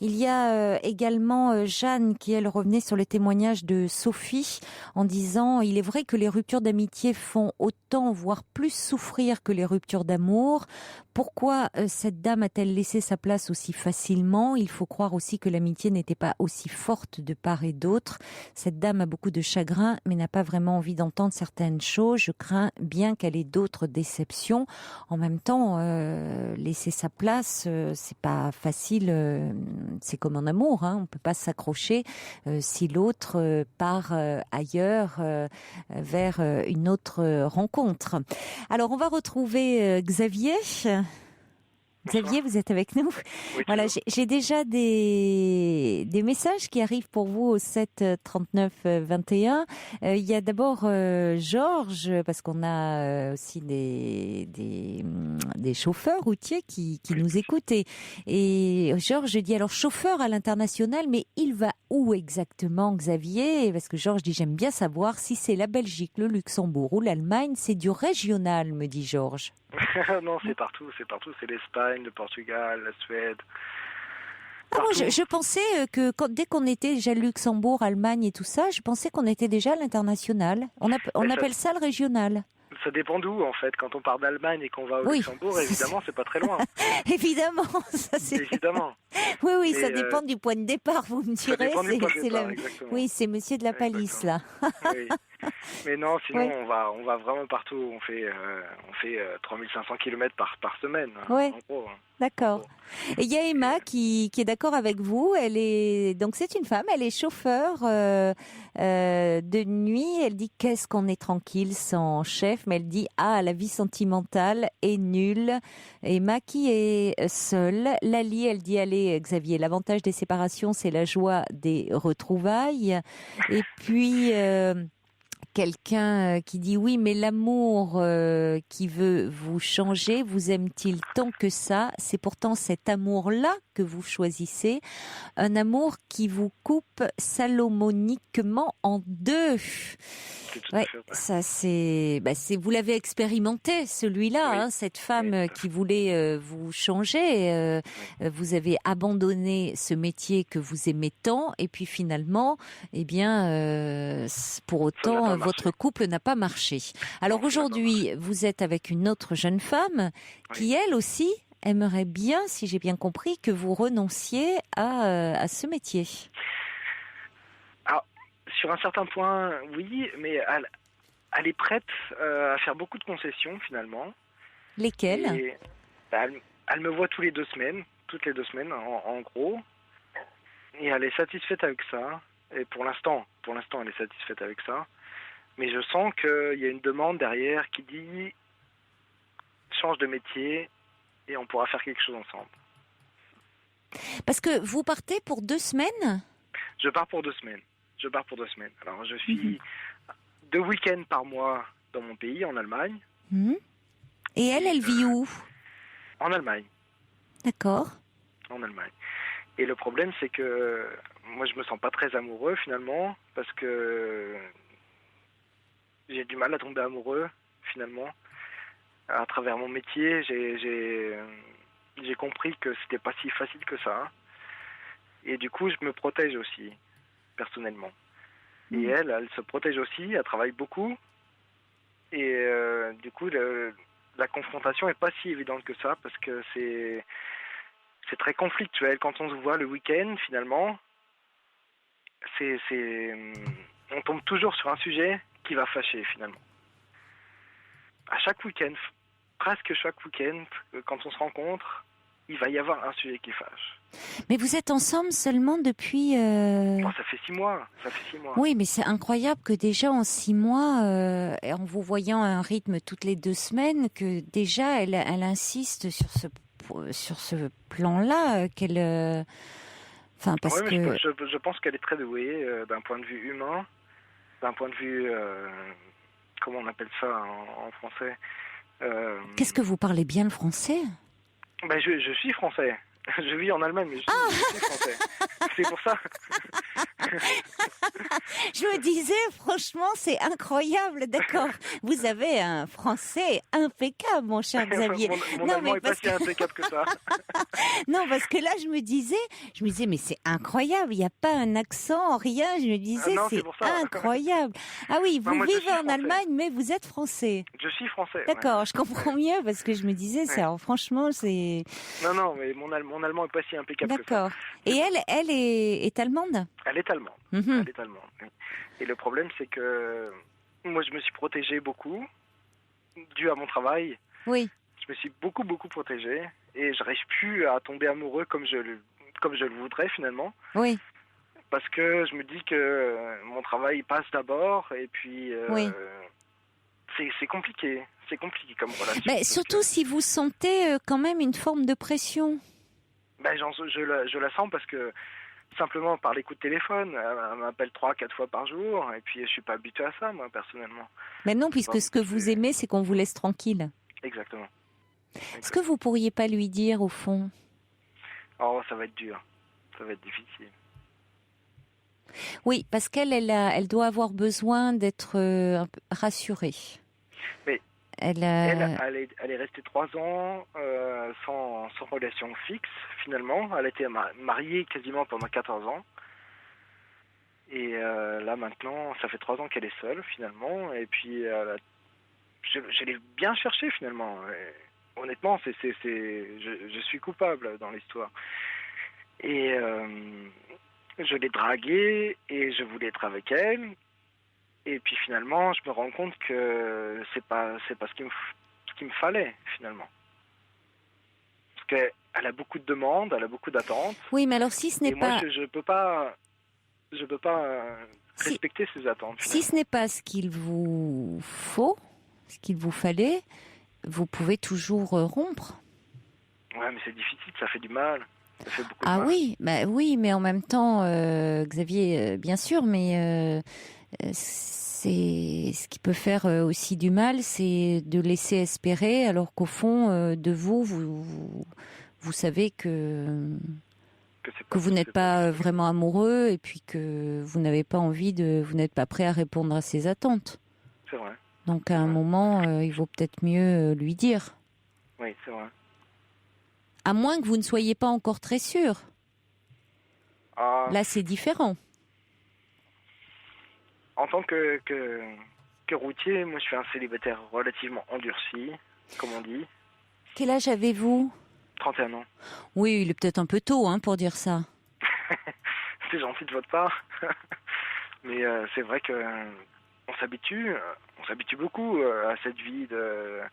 Il y a également Jeanne qui, elle, revenait sur le témoignage de Sophie en disant: il est vrai que les ruptures d'amitié font autant, voire plus souffrir que les ruptures d'amour. Pourquoi cette dame a-t-elle laissé sa place aussi facilement? Il faut croire aussi que l'amitié n'était pas aussi forte de part et d'autre. Cette dame a beaucoup de chagrin, mais n'a pas vraiment envie d'entendre certaines choses. Je crains bien qu'elle ait d'autres déceptions. En même temps, laisser sa place, c'est pas facile. C'est comme en amour, hein. On peut pas s'accrocher si l'autre part ailleurs vers une autre rencontre. Alors, on va retrouver Xavier. Xavier, vous êtes avec nous. Oui, voilà, j'ai déjà des messages qui arrivent pour vous au 7 39 21. Il y a d'abord Georges, parce qu'on a aussi des chauffeurs routiers qui nous écoutent. Et Georges dit, alors chauffeur à l'international, mais il va où exactement, Xavier? Parce que Georges dit, j'aime bien savoir si c'est la Belgique, le Luxembourg ou l'Allemagne. C'est du régional, me dit Georges. Non, c'est partout, c'est l'Espagne, le Portugal, la Suède. Ah bon, je pensais que dès qu'on était déjà Luxembourg, Allemagne et tout ça, je pensais qu'on était déjà à l'international. On appelle ça le régional. Ça dépend d'où, en fait. Quand on part d'Allemagne et qu'on va au Luxembourg, évidemment, c'est pas très loin. Évidemment, ça c'est... Évidemment. Oui, ça dépend du point de départ, vous me direz. Ça dépend du point de départ, exactement. Oui, c'est Monsieur de la Palisse, là. Oui. Mais non, sinon, on va vraiment partout. On fait 3500 km par semaine, en gros. D'accord. Et il y a Emma qui est d'accord avec vous. Donc c'est une femme, elle est chauffeur de nuit. Elle dit qu'est-ce qu'on est tranquille sans chef, mais elle dit la vie sentimentale est nulle. Emma qui est seule. Lali, elle dit allez Xavier, l'avantage des séparations c'est la joie des retrouvailles. Et puis quelqu'un qui dit oui, mais l'amour qui veut vous changer, vous aime-t-il tant que ça? C'est pourtant cet amour-là que vous choisissez, un amour qui vous coupe salomoniquement en deux. Ça c'est, vous l'avez expérimenté celui-là, hein, cette femme qui voulait vous changer. Vous avez abandonné ce métier que vous aimez tant, et puis finalement, pour autant, votre couple n'a pas marché. Alors aujourd'hui, vous êtes avec une autre jeune femme qui, elle aussi, aimerait bien, si j'ai bien compris, que vous renonciez à ce métier. Alors, sur un certain point, oui, mais elle est prête à faire beaucoup de concessions, finalement. Lesquelles? Elle me voit toutes les 2 semaines, en gros, et elle est satisfaite avec ça. Et pour l'instant, elle est satisfaite avec ça. Mais je sens qu'il y a une demande derrière qui dit change de métier et on pourra faire quelque chose ensemble. Parce que vous partez pour 2 semaines? Je pars pour 2 semaines. Alors je suis 2 week-ends par mois dans mon pays, en Allemagne. Et elle vit où? En Allemagne. D'accord. En Allemagne. Et le problème, c'est que moi, je me sens pas très amoureux, finalement, parce que j'ai du mal à tomber amoureux, finalement. À travers mon métier, j'ai compris que c'était pas si facile que ça. Et du coup, je me protège aussi, personnellement. Et elle se protège aussi, elle travaille beaucoup. Et du coup, la confrontation est pas si évidente que ça, parce que c'est très conflictuel. Quand on se voit le week-end, finalement, on tombe toujours sur un sujet qui va fâcher, finalement. À chaque week-end, presque chaque week-end, quand on se rencontre, il va y avoir un sujet qui fâche. Mais vous êtes ensemble seulement depuis... Bon, ça fait 6 mois. Oui, mais c'est incroyable que déjà en 6 mois, en vous voyant à un rythme toutes les 2 semaines, que déjà elle insiste sur ce plan-là, qu'elle... Enfin, parce ouais, que... je pense qu'elle est très douée d'un point de vue humain, d'un point de vue... comment on appelle ça en français Qu'est-ce que vous parlez bien le français? Ben, je suis français. Je vis en Allemagne, mais je suis français. C'est pour ça. Je me disais, franchement, c'est incroyable, d'accord. Vous avez un français impeccable, mon cher Xavier. Mon allemand n'est pas si impeccable que ça. Non, parce que là, je me disais, mais c'est incroyable, il n'y a pas un accent, rien. Je me disais, c'est incroyable. Ah oui, vous vivez en Allemagne, mais vous êtes français. Je suis français. D'accord, je comprends mieux, parce que je me disais, alors, franchement, c'est... Non, mais mon allemand n'est pas si impeccable que ça. D'accord. Et elle est allemande? Elle est allemande. Mm-hmm. Elle est allemande. Et le problème, c'est que moi, je me suis protégé beaucoup, dû à mon travail. Oui. Je me suis beaucoup protégé, et je n'arrive plus à tomber amoureux comme je le voudrais, finalement. Oui. Parce que je me dis que mon travail passe d'abord, et puis... oui. C'est compliqué. C'est compliqué comme relation. Mais surtout si vous sentez quand même une forme de pression. Ben, je la sens parce que simplement par les coups de téléphone, elle m'appelle 3-4 fois par jour, et puis je suis pas habitué à ça, moi, personnellement. Mais non, puisque ce que vous aimez, c'est qu'on vous laisse tranquille. Exactement. Est-ce que vous pourriez pas lui dire, au fond? Oh, ça va être dur. Ça va être difficile. Oui, parce elle doit avoir besoin d'être un peu rassurée. Mais elle est restée 3 ans sans relation fixe, finalement. Elle a été mariée quasiment pendant 14 ans. Et là, maintenant, ça fait 3 ans qu'elle est seule, finalement. Et puis, je l'ai bien cherché, finalement. Et, honnêtement, je suis coupable dans l'histoire. Et je l'ai draguée et je voulais être avec elle. Et puis finalement, je me rends compte que c'est pas ce qu'il me fallait, finalement. Parce qu'elle a beaucoup de demandes, elle a beaucoup d'attentes. Oui, mais alors si ce n'est pas... Moi, je peux pas respecter ses attentes. Si ce n'est pas ce qu'il vous faut, ce qu'il vous fallait, vous pouvez toujours rompre. Ouais, mais c'est difficile, ça fait du mal. Ça fait beaucoup de mal. Oui, mais en même temps, Xavier, bien sûr, mais... c'est ce qui peut faire aussi du mal, c'est de laisser espérer, alors qu'au fond de vous savez que vous n'êtes pas vraiment amoureux, et puis que vous n'avez pas vous n'êtes pas prêt à répondre à ses attentes. C'est vrai. Donc à un moment, il vaut peut-être mieux lui dire. Oui, c'est vrai. À moins que vous ne soyez pas encore très sûr. Là, c'est différent. En tant que routier, moi je suis un célibataire relativement endurci, comme on dit. Quel âge avez-vous? 31 ans. Oui, il est peut-être un peu tôt pour dire ça. C'est gentil de votre part. Mais c'est vrai que on s'habitue beaucoup à cette vie de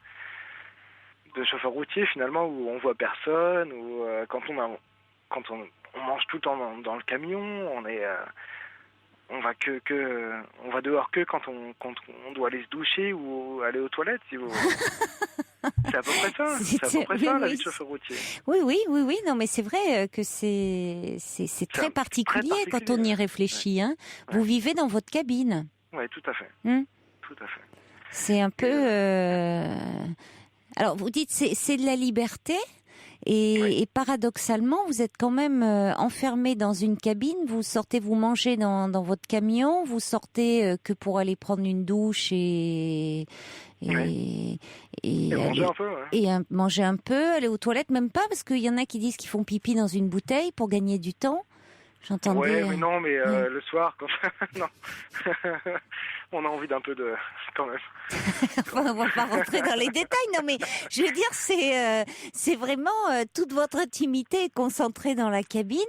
chauffeur routier, finalement, où on voit personne, où quand on mange tout le temps dans le camion, on va dehors que quand on doit aller se doucher ou aller aux toilettes, si vous voulez. C'est à peu près ça. C'est à peu près ça, la vie de chauffeur routier. Oui. Non, mais c'est vrai que c'est très particulier quand on y réfléchit. Hein. Ouais. Vous vivez dans votre cabine. Oui, tout à fait. Tout à fait. C'est un peu... Alors, vous dites c'est de la liberté. Et paradoxalement, vous êtes quand même enfermé dans une cabine. Vous sortez, vous mangez dans votre camion. Vous sortez que pour aller prendre une douche et manger un peu. Ouais. Et manger un peu, aller aux toilettes, même pas, parce qu'il y en a qui disent qu'ils font pipi dans une bouteille pour gagner du temps. J'entendais. Ouais, mais non, mais le soir, quand non, on a envie d'un peu de... quand même. Enfin, on va pas rentrer dans les détails, non mais je veux dire, c'est vraiment toute votre intimité est concentrée dans la cabine,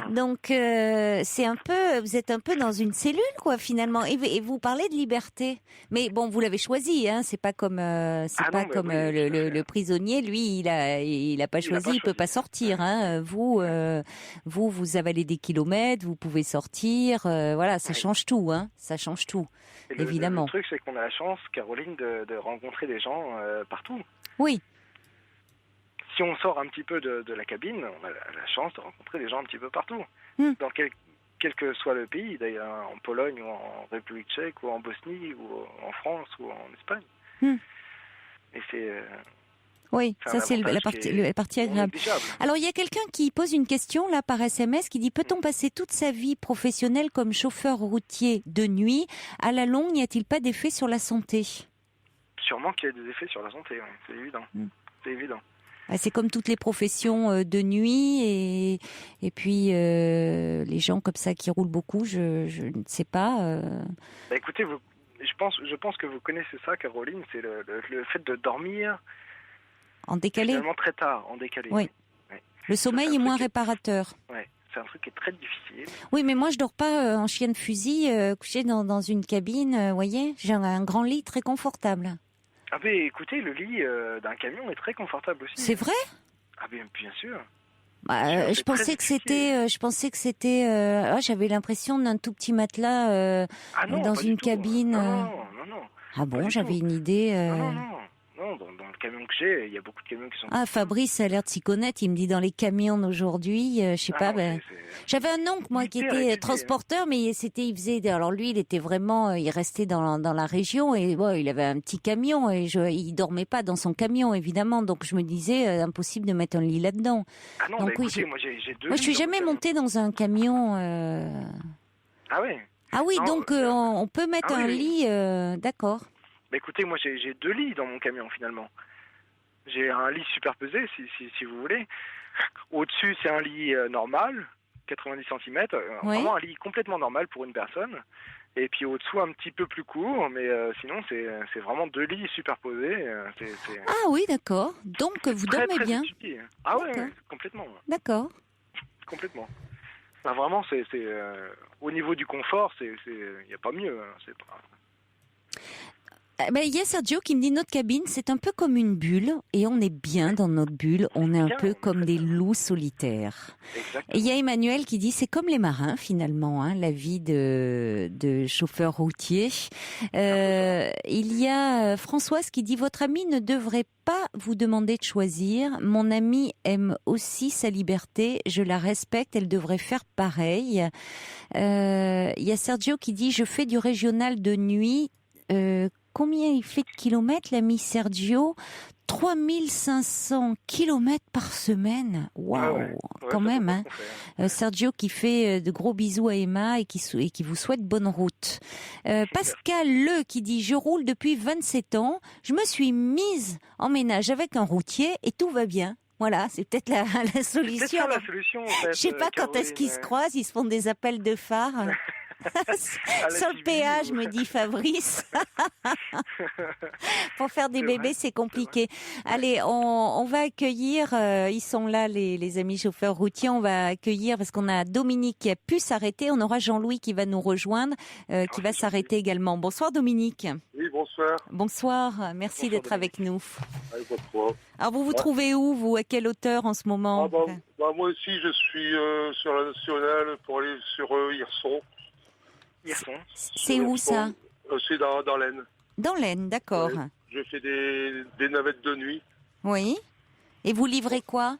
donc c'est un peu, vous êtes un peu dans une cellule quoi finalement, et vous parlez de liberté, mais bon vous l'avez choisi, hein, c'est pas comme le prisonnier, lui il a pas choisi, il peut pas sortir, hein. Vous avalez des kilomètres, vous pouvez sortir, voilà, ça change tout, hein, ça change tout. Et évidemment. Le truc, c'est qu'on a la chance, Caroline, de rencontrer des gens partout. Oui. Si on sort un petit peu de la cabine, on a la chance de rencontrer des gens un petit peu partout. Dans quel que soit le pays, d'ailleurs, en Pologne, ou en République tchèque, ou en Bosnie, ou en France, ou en Espagne. Et c'est... Oui, ça c'est la partie agréable. Alors il y a quelqu'un qui pose une question là par SMS qui dit peut-on passer toute sa vie professionnelle comme chauffeur routier de nuit? À la longue, n'y a-t-il pas d'effet sur la santé? Sûrement qu'il y a des effets sur la santé, oui. C'est évident. C'est évident. C'est comme toutes les professions de nuit et puis les gens comme ça qui roulent beaucoup, je ne sais pas. Écoutez, je pense que vous connaissez ça, Caroline, c'est le fait de dormir. En décalé. Finalement très tard, en décalé. Oui. Le sommeil est moins réparateur. Oui, c'est un truc qui est très difficile. Oui, mais moi je dors pas en chien de fusil, couché dans une cabine, vous voyez. J'ai un grand lit très confortable. Ah ben écoutez, le lit d'un camion est très confortable aussi. C'est vrai? Ah ben bien sûr. Je pensais que c'était. J'avais l'impression d'un tout petit matelas dans une cabine. Non. Ah bon, j'avais une idée. Non, dans le camion que j'ai, il y a beaucoup de camions qui sont... Ah, Fabrice a l'air de s'y connaître. Il me dit dans les camions d'aujourd'hui, je sais pas. J'avais un oncle, moi, qui était transporteur, mais il faisait... Alors lui, il était vraiment... Il restait dans la région et il avait un petit camion et il dormait pas dans son camion, évidemment. Donc je me disais, impossible de mettre un lit là-dedans. Ah non, donc, écoutez, moi j'ai deux... Moi, je suis jamais montée dans un camion... Ah ouais? Ah oui, non, donc on peut mettre un lit... D'accord. Écoutez, moi j'ai 2 lits dans mon camion finalement. J'ai un lit superposé si vous voulez. Au-dessus c'est un lit normal, 90 cm, vraiment un lit complètement normal pour une personne. Et puis au-dessous un petit peu plus court, mais sinon c'est vraiment 2 lits superposés. Ah oui, d'accord. Donc vous dormez très bien. Utile. Ah ouais, complètement. D'accord. Complètement. Enfin, vraiment c'est au niveau du confort, il y a pas mieux. C'est pas... Il y a Sergio qui me dit notre cabine c'est un peu comme une bulle et on est bien dans notre bulle, on est un peu comme des loups solitaires. Exactement. Et il y a Emmanuel qui dit c'est comme les marins finalement, hein, la vie de chauffeur routier. Il y a Françoise qui dit votre ami ne devrait pas vous demander de choisir. Mon amie aime aussi sa liberté, je la respecte, elle devrait faire pareil. Il y a Sergio qui dit je fais du régional de nuit. Combien il fait de kilomètres, l'ami Sergio? 3500 kilomètres par semaine. Waouh, quand même, hein. Sergio qui fait de gros bisous à Emma et qui vous souhaite bonne route. Pascal Le qui dit je roule depuis 27 ans, je me suis mise en ménage avec un routier et tout va bien. Voilà, c'est peut-être la solution. C'est peut-être la solution, en fait, je sais pas quand est-ce qu'ils se croisent, ils se font des appels de phare. Sur le péage, me dit Fabrice. Pour faire des bébés, c'est compliqué. Allez, on va accueillir, ils sont là, les amis chauffeurs routiers, on va accueillir, parce qu'on a Dominique qui a pu s'arrêter, on aura Jean-Louis qui va nous rejoindre, qui va s'arrêter également. Bonsoir Dominique. Oui, bonsoir. Bonsoir, merci d'être avec nous. Pas de quoi. Alors vous trouvez où, vous, à quelle hauteur en ce moment? Moi aussi, je suis sur la nationale pour aller sur Hirson. C'est où ça? C'est dans l'Aisne. Dans l'Aisne, d'accord. Ouais. Je fais des navettes de nuit. Oui. Et vous livrez quoi?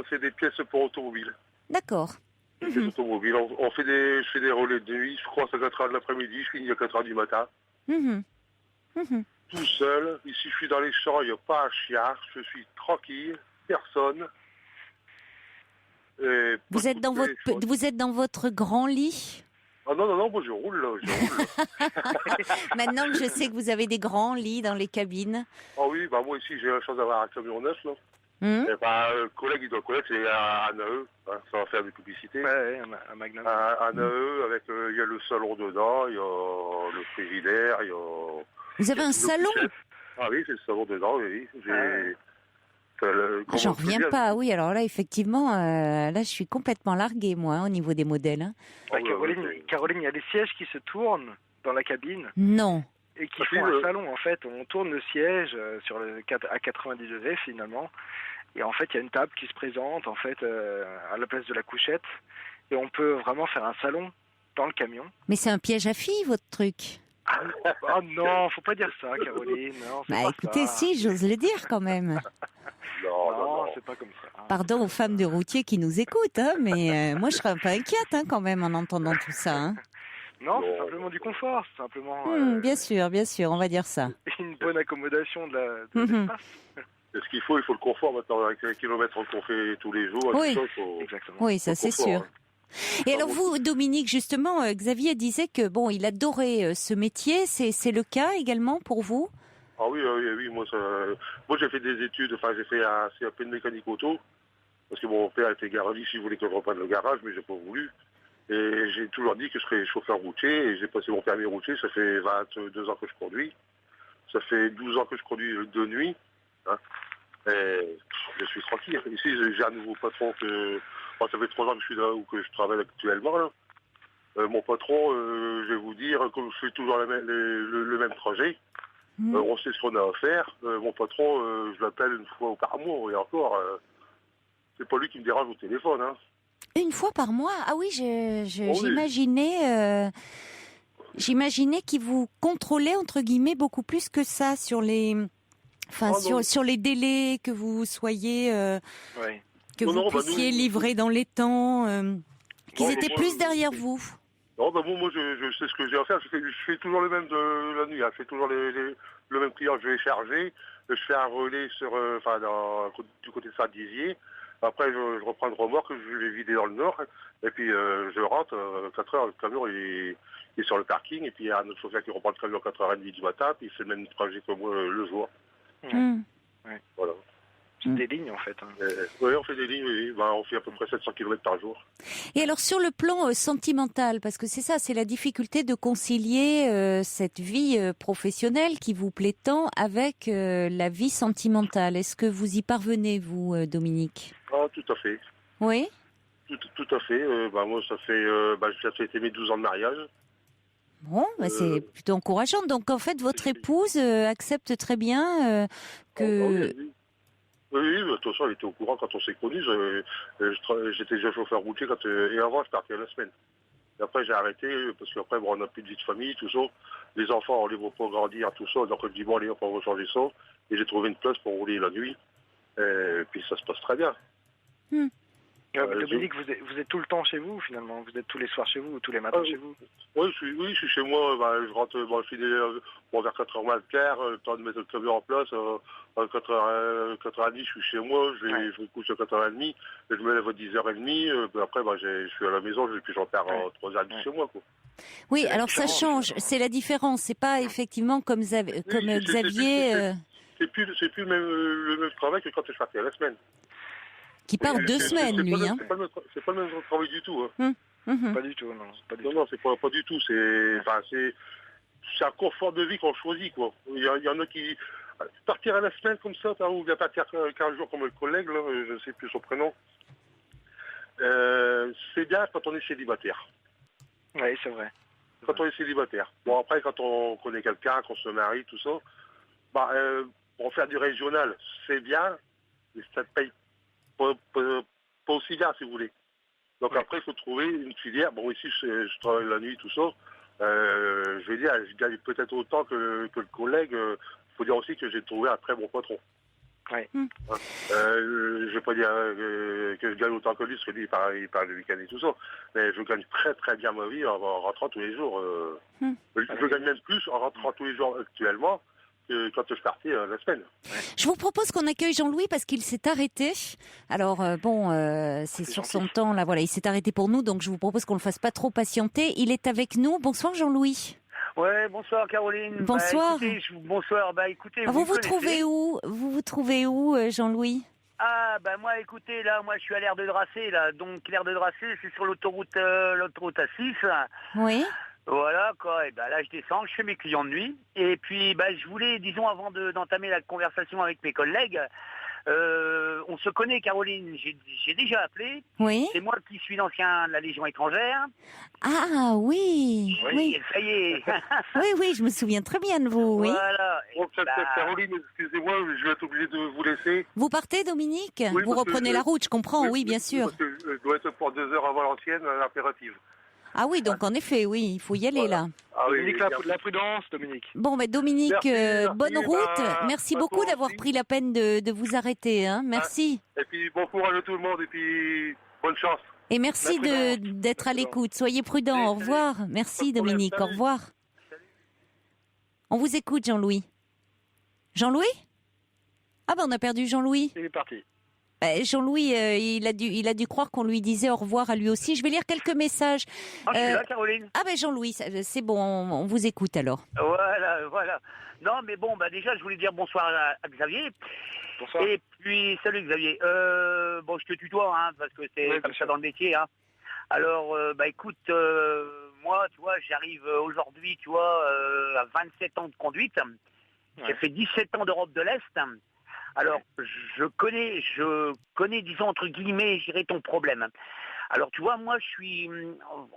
C'est des pièces pour automobiles. D'accord. Des pièces automobiles. Je fais des relais de nuit. Je crois à 4h de l'après-midi. Je finis à 4h du matin. Tout seul. Ici, je suis dans les champs. Il n'y a pas un chien. Je suis tranquille. Personne. Vous êtes dans votre grand lit? Ah non, moi je roule là. Maintenant que je sais que vous avez des grands lits dans les cabines. Ah oui, moi ici j'ai la chance d'avoir un camion neuf là. Le collègue, il doit connaître, c'est un AE, hein, ça va faire des publicités. Ouais, un Magnum. Un AE avec, il y a le salon dedans, il y a le frigidaire, il y a... Vous avez un salon? Ah oui, c'est le salon dedans, oui. J'en reviens pas, oui. Alors là, effectivement, là, je suis complètement larguée, moi, au niveau des modèles. Hein. Caroline, il y a des sièges qui se tournent dans la cabine. Non. Et qui font un salon, en fait. On tourne le siège à 90 degrés, finalement. Et en fait, il y a une table qui se présente, en fait, à la place de la couchette. Et on peut vraiment faire un salon dans le camion. Mais c'est un piège à filles, votre truc. Ah non, faut pas dire ça, Caroline. Non, bah écoutez, ça. Si, j'ose le dire quand même. Non, c'est pas comme ça. Pardon aux femmes de routiers qui nous écoutent, hein, mais moi je serais un peu inquiète quand même en entendant tout ça. Hein. Non, c'est simplement du confort, c'est simplement... bien sûr, on va dire ça. Une bonne accommodation de l'espace. Ce qu'il faut, il faut le confort maintenant, avec les kilomètres qu'on fait tous les jours. Oui, tout ça, exactement. Oui, ça c'est sûr. Hein. Et alors vous, Dominique, justement, Xavier disait que bon, il adorait ce métier. C'est le cas également pour vous? Ah oui. Moi j'ai fait des études. Enfin, j'ai fait un CAP de mécanique auto parce que mon père était garagiste. Il voulait que je reprenne le garage, mais j'ai pas voulu. Et j'ai toujours dit que je serais chauffeur routier. Et j'ai passé mon permis routier. Ça fait 22 ans que je conduis. Ça fait 12 ans que je conduis de nuit. Hein. Et je suis tranquille. Ici, j'ai un nouveau patron que... Enfin, ça fait 3 ans que je suis là où que je travaille actuellement. Là. Mon patron, je vais vous dire, comme je fais toujours le même trajet, on sait ce qu'on a à faire. Mon patron, je l'appelle une fois par mois et encore, c'est pas lui qui me dérange au téléphone. Hein. Une fois par mois? Ah oui, j'imaginais... J'imaginais qu'il vous contrôlait, entre guillemets, beaucoup plus que ça sur les... Enfin, sur les délais, que vous soyez... Que vous puissiez livrer dans les temps, qu'ils étaient plus derrière vous. Non, moi, je sais ce que j'ai à faire. Je fais toujours le même de la nuit. Hein. Je fais toujours le même client. Je vais charger. Je fais un relais du côté de Saint-Dizier. Après, je reprends le remorque. Je vais vider dans le nord. Et puis, je rentre. 4 heures, le camion est sur le parking. Et puis, il y a un autre chauffeur qui reprend le camion à 4h30 du matin. Puis, il fait le même trajet que moi le jour. Voilà. C'est des lignes en fait. Hein. Oui, on fait des lignes, oui. On fait à peu près 700 km par jour. Et alors sur le plan sentimental, parce que c'est ça, c'est la difficulté de concilier cette vie professionnelle qui vous plaît tant avec la vie sentimentale. Est-ce que vous y parvenez, vous, Dominique? Ah, tout à fait. Oui. Tout à fait. Moi, ça fait mes 12 ans de mariage. Bon, c'est plutôt encourageant. Donc en fait, votre épouse accepte très bien que... Oui, de toute façon, elle était au courant quand on s'est connus. J'étais déjà chauffeur routier et avant, je partais à la semaine. Et après, j'ai arrêté parce qu'après, on n'a plus de vie de famille, tout ça. Les enfants, on les voit pas grandir, tout ça. Donc, je dis, bon, allez, on va changer ça. Et j'ai trouvé une place pour rouler la nuit. Et puis, ça se passe très bien. Dominique, vous êtes tout le temps chez vous, finalement? Vous êtes tous les soirs chez vous ou tous les matins chez vous? Oui, je suis chez moi. Je rentre je suis vers 4h moins le quart, le temps de mettre le camion en place. À 4h30, je suis chez moi. Je me couche à 4h30. Et je me lève à 10h30. Après, je suis à la maison. Puis j'en perds 3h30 chez moi. Quoi. Oui, alors ça change. C'est la différence. C'est pas effectivement comme Xavier... C'est plus le même travail que quand je partais à la semaine. Qui part 2 semaines, lui. C'est pas le même travail du tout. Hein. Pas du tout, non. Non, c'est pas du tout. C'est un confort de vie qu'on choisit, quoi. Il y en a qui... Partir à la semaine comme ça, ou bien partir 15 jours comme le collègue, là, je ne sais plus son prénom, c'est bien quand on est célibataire. Oui, c'est vrai. Quand on est célibataire. Bon, après, quand on connaît quelqu'un, qu'on se marie, tout ça, pour faire du régional, c'est bien, mais ça ne paye pas aussi bien, si vous voulez. Donc après, il faut trouver une filière. Bon, ici, je travaille la nuit, tout ça. Je vais dire, je gagne peut-être autant que le collègue. Il faut dire aussi que j'ai trouvé un très bon patron. Ouais. Je ne vais pas dire que je gagne autant que lui, parce que lui, il parle le week-end et tout ça. Mais je gagne très très bien ma vie en rentrant tous les jours. Je gagne même plus en rentrant tous les jours actuellement que quand je partais la semaine. Je vous propose qu'on accueille Jean-Louis parce qu'il s'est arrêté. Alors c'est sur son temps là, voilà, il s'est arrêté pour nous, donc je vous propose qu'on le fasse pas trop patienter. Il est avec nous. Bonsoir Jean-Louis. Ouais, bonsoir Caroline. Bonsoir. Bonsoir. Écoutez, vous vous trouvez où Jean-Louis? Ah, ben moi, écoutez, là, moi, je suis à l'aire de Dracé, là. Donc, l'aire de Dracé, c'est sur l'autoroute A6. Oui. Voilà, quoi. Et ben là, je descends, je fais mes clients de nuit. Et puis, ben, je voulais, disons, avant d'entamer la conversation avec mes collègues, on se connaît, Caroline. J'ai déjà appelé. Oui. C'est moi qui suis l'ancien de la Légion étrangère. Ah oui. Oui, ça y est. Oui, je me souviens très bien de vous, oui. Voilà. Bon, Caroline, excusez-moi, je vais être obligé de vous laisser. Vous partez, Dominique? Oui, Vous parce que reprenez la route, je comprends, oui, bien sûr. Parce que je dois être pour 2 heures avant l'ancienne, l'impérative. Ah oui, donc en effet, oui, il faut y aller là. Ah oui, Dominique, la prudence, Dominique. Bon, mais Dominique, Merci, bonne route. Merci à beaucoup toi d'avoir aussi. pris la peine de vous arrêter. Hein. Merci. Et puis bon courage à tout le monde et puis bonne chance. Et merci d'être à l'écoute. Soyez prudents. Au revoir. Merci, Dominique. Au revoir. On vous écoute, Jean-Louis. Jean-Louis? Ah ben, on a perdu Jean-Louis. Il est parti. Jean-Louis, il a dû croire qu'on lui disait au revoir à lui aussi. Je vais lire quelques messages. Ah, je suis là, Caroline. Ah ben Jean-Louis, c'est bon, on vous écoute alors. Voilà. Non, mais bon, bah déjà, je voulais dire bonsoir à Xavier. Bonsoir. Et puis, salut Xavier. Bon, je te tutoie, hein, parce que c'est comme ça dans le métier. Hein. Alors, bah écoute, moi, tu vois, j'arrive aujourd'hui, tu vois, à 27 ans de conduite. J'ai fait 17 ans d'Europe de l'Est. Alors, je connais, disons, entre guillemets, je dirais, ton problème. Alors, tu vois, moi, je suis...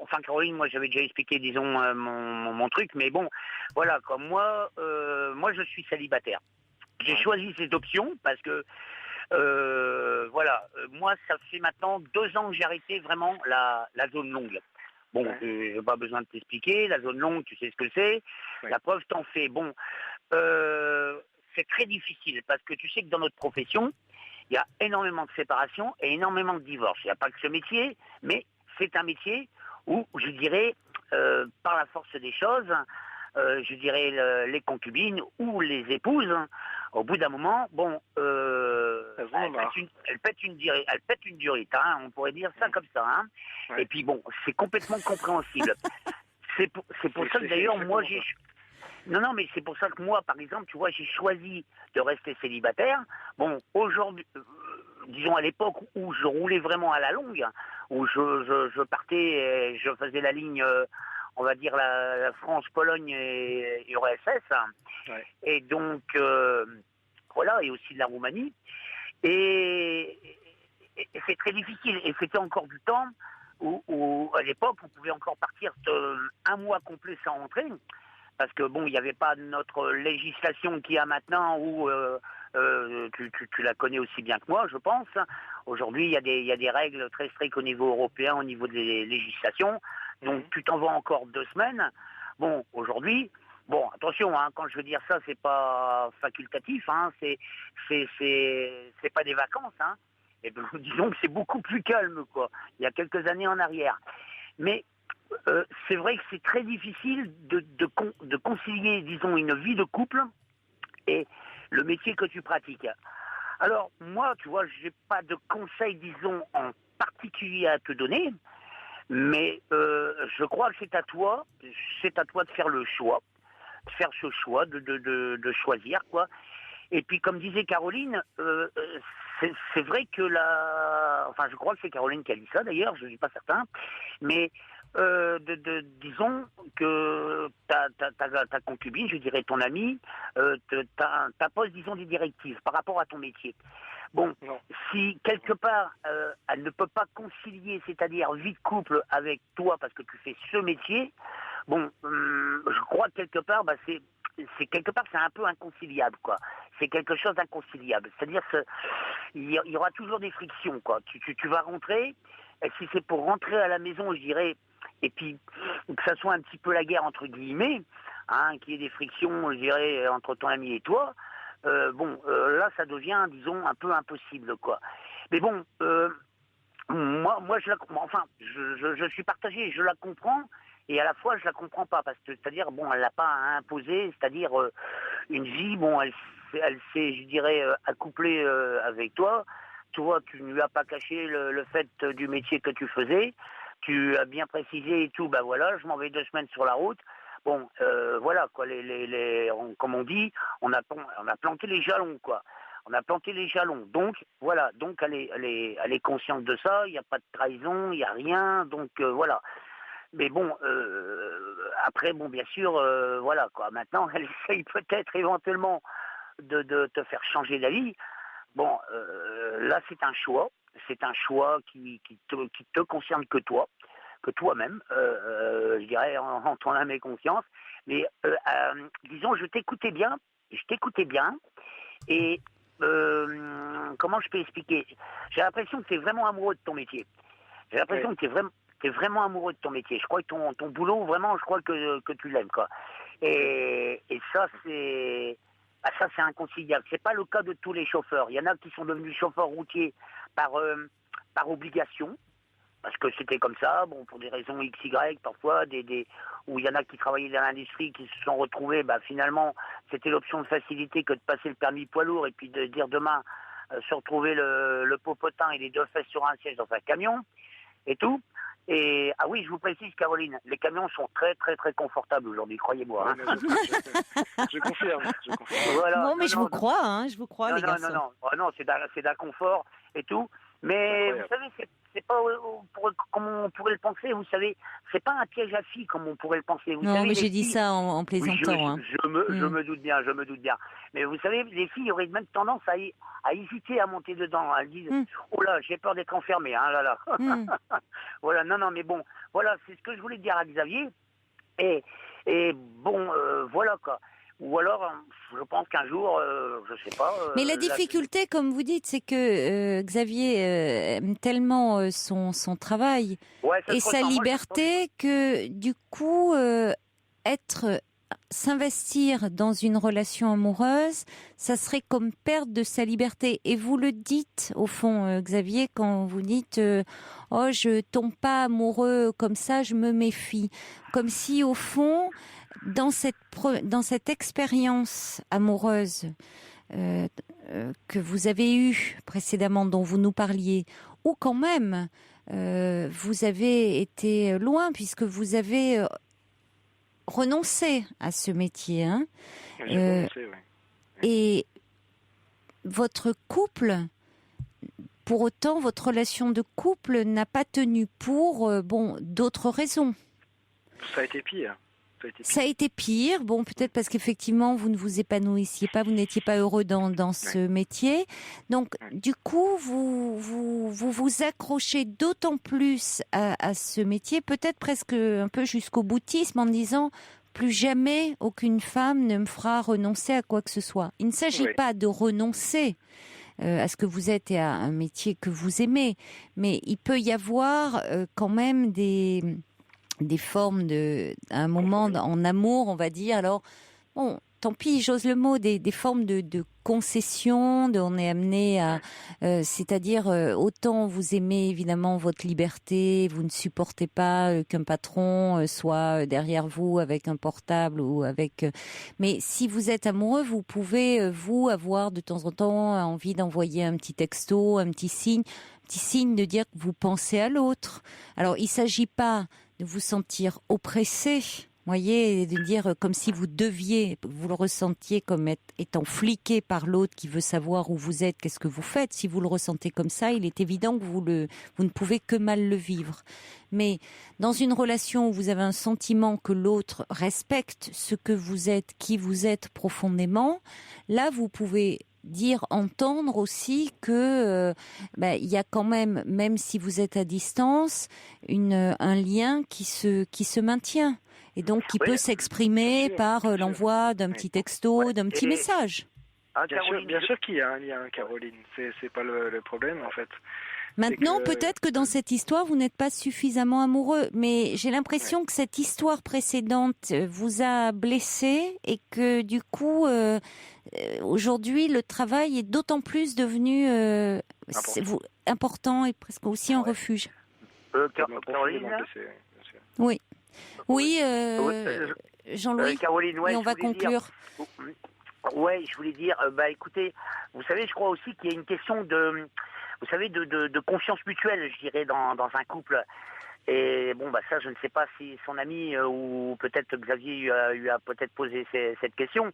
Enfin, Caroline, moi, j'avais déjà expliqué, disons, mon truc, mais bon, voilà, comme moi, je suis célibataire. J'ai choisi cette option parce que, voilà, moi, ça fait maintenant 2 ans que j'ai arrêté vraiment la zone longue. Bon, j'ai pas besoin de t'expliquer, la zone longue, tu sais ce que c'est. Ouais. La preuve t'en fait. Bon, c'est très difficile parce que tu sais que dans notre profession, il y a énormément de séparations et énormément de divorces. Il n'y a pas que ce métier, mais c'est un métier où, je dirais, par la force des choses, je dirais les concubines ou les épouses, au bout d'un moment, bon, elle pète une durite, hein, on pourrait dire ça comme ça. Hein. Ouais. Et puis bon, c'est complètement compréhensible. c'est pour ça que d'ailleurs, moi, j'ai... Non, mais c'est pour ça que moi, par exemple, tu vois, j'ai choisi de rester célibataire. Bon, aujourd'hui, disons à l'époque où je roulais vraiment à la longue, où je partais, je faisais la ligne, on va dire la France-Pologne et URSS, ouais. Et donc, voilà, et aussi de la Roumanie. Et c'est très difficile. Et c'était encore du temps où à l'époque, on pouvait encore partir 1 mois complet sans rentrer. Parce que bon, il n'y avait pas notre législation qu'il y a maintenant où tu la connais aussi bien que moi, je pense. Aujourd'hui, il y a des règles très strictes au niveau européen, au niveau des législations. Donc, tu t'en vas encore 2 semaines. Bon, aujourd'hui, bon, attention, hein, quand je veux dire ça, c'est pas facultatif, hein, c'est pas des vacances, hein. Et donc, disons que c'est beaucoup plus calme, quoi. Il y a quelques années en arrière. Mais c'est vrai que c'est très difficile de concilier, disons, une vie de couple et le métier que tu pratiques. Alors, moi, tu vois, j'ai pas de conseils, disons, en particulier à te donner, mais je crois que c'est à toi de faire le choix, de faire ce choix, de choisir, quoi. Et puis, comme disait Caroline, c'est vrai que enfin, je crois que c'est Caroline qui a dit ça, d'ailleurs, je ne suis pas certain, mais disons que ta concubine, je dirais ton amie, t'impose, disons, des directives par rapport à ton métier. Bon, si quelque part, elle ne peut pas concilier, c'est-à-dire vie de couple avec toi parce que tu fais ce métier, bon, je crois que quelque part, c'est un peu inconciliable, quoi. C'est quelque chose d'inconciliable. C'est-à-dire il y aura toujours des frictions, quoi. Tu vas rentrer, et si c'est pour rentrer à la maison, je dirais, et puis que ça soit un petit peu la guerre entre guillemets, hein, qu'il y ait des frictions, je dirais, entre ton ami et toi, là ça devient, disons, un peu impossible, quoi. Mais bon, moi je suis partagé, je la comprends, et à la fois je la comprends pas, parce que c'est-à-dire, bon, elle l'a pas imposé, c'est-à-dire une vie, bon, elle s'est, je dirais, accouplée avec toi. Tu vois, tu ne lui as pas caché le fait du métier que tu faisais. Tu as bien précisé et tout, ben voilà, je m'en vais 2 semaines sur la route. Bon, voilà, quoi, comme on dit, on a planté les jalons, quoi. On a planté les jalons. Donc, voilà. Donc, elle est consciente de ça. Il n'y a pas de trahison, il n'y a rien. Donc, voilà. Mais bon, après, bon, bien sûr, voilà, quoi. Maintenant, elle essaye peut-être éventuellement de te faire changer d'avis. Bon, là, c'est un choix. C'est un choix qui te concerne que toi, que toi-même, je dirais, en ton âme et conscience. Mais, disons, je t'écoutais bien, et comment je peux expliquer? J'ai l'impression que tu es vraiment amoureux de ton métier. J'ai l'impression que tu es vraiment amoureux de ton métier. Je crois que ton boulot, vraiment, je crois que tu l'aimes, quoi. Et ça, c'est inconciliable. C'est pas le cas de tous les chauffeurs. Il y en a qui sont devenus chauffeurs routiers par obligation, parce que c'était comme ça, bon, pour des raisons XY, parfois, où il y en a qui travaillaient dans l'industrie, qui se sont retrouvés, finalement, c'était l'option de facilité que de passer le permis poids lourd et puis de dire demain, se retrouver le popotin et les 2 fesses sur un siège dans un camion, et tout. Et, ah oui, je vous précise, Caroline, les camions sont très, très, très confortables aujourd'hui, croyez-moi. Hein. Je confirme. Voilà, bon, mais je vous crois, les garçons. Non, c'est d'un confort et tout. Mais vous savez, c'est pas comme on pourrait le penser, vous savez, c'est pas un piège à filles comme on pourrait le penser. Vous savez, mais j'ai dit ça en plaisantant. Oui, je me doute bien. Mais vous savez, les filles auraient même tendance à hésiter à monter dedans. Elles disent, oh là, j'ai peur d'être enfermée, hein, là. Voilà, non, mais bon, voilà, c'est ce que je voulais dire à Xavier. Et bon, voilà, quoi. Ou alors, je pense qu'un jour, je sais pas... Mais la difficulté, comme vous dites, c'est que Xavier aime tellement son travail et sa liberté que, du coup, s'investir dans une relation amoureuse, ça serait comme perdre de sa liberté. Et vous le dites, au fond, Xavier, quand vous dites « Oh, je tombe pas amoureux comme ça, je me méfie ». Comme si, au fond... Dans cette expérience amoureuse que vous avez eue précédemment, dont vous nous parliez, ou quand même vous avez été loin puisque vous avez renoncé à ce métier. Hein, renoncé, oui. Et votre couple, pour autant, votre relation de couple n'a pas tenu pour d'autres raisons. Ça a été pire. Ça a été pire, bon, peut-être parce qu'effectivement, vous ne vous épanouissiez pas, vous n'étiez pas heureux dans ce métier. Donc, du coup, vous accrochez d'autant plus à ce métier, peut-être presque un peu jusqu'au boutisme, en disant plus jamais aucune femme ne me fera renoncer à quoi que ce soit. Il ne s'agit pas de renoncer à ce que vous êtes et à un métier que vous aimez, mais il peut y avoir quand même des formes à un moment en amour, on va dire. Alors, bon, tant pis, j'ose le mot, des formes de concession, on est amené à... c'est-à-dire, autant vous aimez évidemment votre liberté, vous ne supportez pas qu'un patron soit derrière vous avec un portable ou avec... mais si vous êtes amoureux, vous pouvez, vous, avoir de temps en temps envie d'envoyer un petit texto, un petit signe de dire que vous pensez à l'autre. Alors, il ne s'agit pas de vous sentir oppressé, voyez, de dire comme si vous le ressentiez comme étant fliqué par l'autre qui veut savoir où vous êtes, qu'est-ce que vous faites. Si vous le ressentez comme ça, il est évident que vous ne pouvez que mal le vivre. Mais dans une relation où vous avez un sentiment que l'autre respecte ce que vous êtes, qui vous êtes profondément, là vous pouvez entendre aussi que il y a quand même si vous êtes à distance, un lien qui se maintient et donc qui peut s'exprimer par l'envoi d'un petit texto, d'un petit message. Bien sûr qu'il y a un lien, Caroline. C'est pas le problème en fait. Maintenant, peut-être que dans cette histoire, vous n'êtes pas suffisamment amoureux, mais j'ai l'impression que cette histoire précédente vous a blessé et que du coup, aujourd'hui, le travail est d'autant plus devenu important et presque aussi un refuge. Caroline, oui. Oui, Jean-Louis, Caroline, et on va conclure. Oui, je voulais dire, écoutez, vous savez, je crois aussi qu'il y a une question de confiance mutuelle, je dirais, dans un couple. Et bon, bah ça, je ne sais pas si son ami ou peut-être Xavier lui a peut-être posé cette question.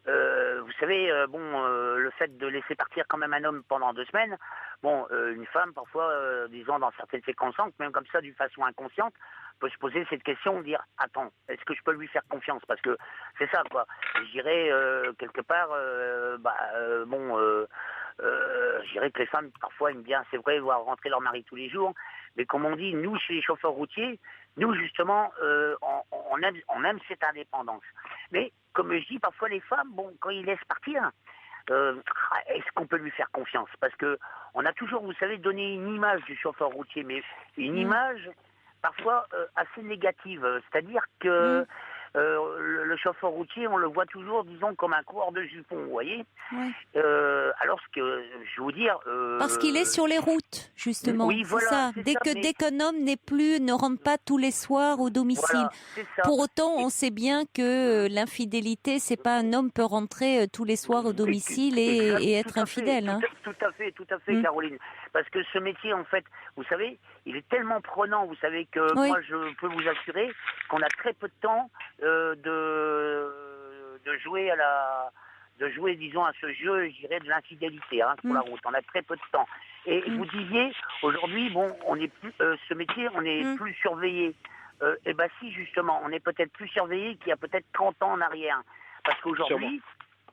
Vous savez, le fait de laisser partir quand même un homme pendant 2 semaines, une femme, parfois, disons dans certaines circonstances, même comme ça, d'une façon inconsciente, peut se poser cette question, dire, attends, est-ce que je peux lui faire confiance? Parce que c'est ça, quoi. Je dirais, quelque part, je dirais que les femmes, parfois, aiment bien, c'est vrai, voir rentrer leur mari tous les jours. Mais comme on dit, nous, chez les chauffeurs routiers, nous, justement, on aime cette indépendance. Mais, comme je dis, parfois, les femmes, quand ils laissent partir, est-ce qu'on peut lui faire confiance? Parce que on a toujours, vous savez, donné une image du chauffeur routier, mais une image parfois assez négative. C'est-à-dire que le chauffeur routier, on le voit toujours, disons, comme un coureur de jupons, vous voyez. Oui. Alors que, je vais vous dire... Parce qu'il est sur les routes, justement. Oui, voilà. Ça. Dès qu'un homme ne rentre pas tous les soirs au domicile. Voilà, pour autant, on sait bien que l'infidélité, c'est pas un homme peut rentrer tous les soirs au domicile et être infidèle. Tout à fait, Caroline. Parce que ce métier, en fait, vous savez, il est tellement prenant, vous savez, que moi, je peux vous assurer qu'on a très peu de temps de jouer, disons, à ce jeu, je dirais, de l'infidélité sur la route. On a très peu de temps. Et vous disiez, aujourd'hui, on est plus, ce métier, on est plus surveillé. Eh bien si, justement, on est peut-être plus surveillé qu'il y a peut-être 30 ans en arrière. Parce qu'aujourd'hui,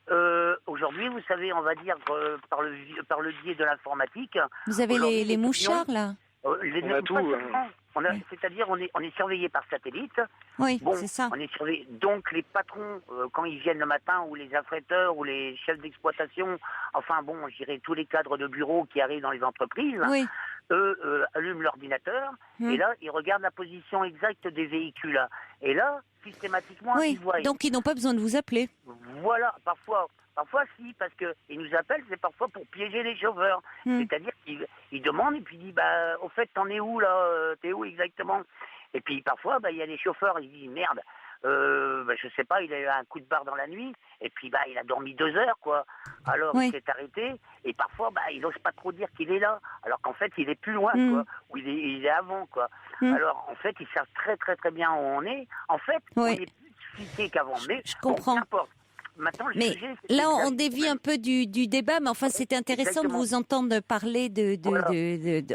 vous savez, on va dire, par le biais de l'informatique... Vous avez les mouchards, là? On a tout. C'est-à-dire, on est surveillé par satellite. Oui, c'est ça. On est surveillé. Donc, les patrons, quand ils viennent le matin, ou les affréteurs, ou les chefs d'exploitation, je dirais tous les cadres de bureau qui arrivent dans les entreprises, eux allument l'ordinateur, et là, ils regardent la position exacte des véhicules. Et là, systématiquement, ils voient. Donc, ils n'ont pas besoin de vous appeler. Voilà, parfois si, parce qu'ils nous appellent, c'est parfois pour piéger les chauffeurs. C'est-à-dire qu'ils demandent et puis ils disent, au fait, t'en es où là? T'es où exactement? Et puis parfois, il y a des chauffeurs, ils disent, merde, je sais pas, il a eu un coup de barre dans la nuit, et puis il a dormi 2 heures, quoi. Alors il s'est arrêté, et parfois, il n'ose pas trop dire qu'il est là, alors qu'en fait, il est plus loin, quoi, ou il est avant, quoi. Alors, en fait, ils savent très, très, très bien où on est. En fait, on est plus fliqué qu'avant, mais je comprends. N'importe. Maintenant, mais là, on dévie un peu du débat, mais enfin, c'était intéressant de vous entendre parler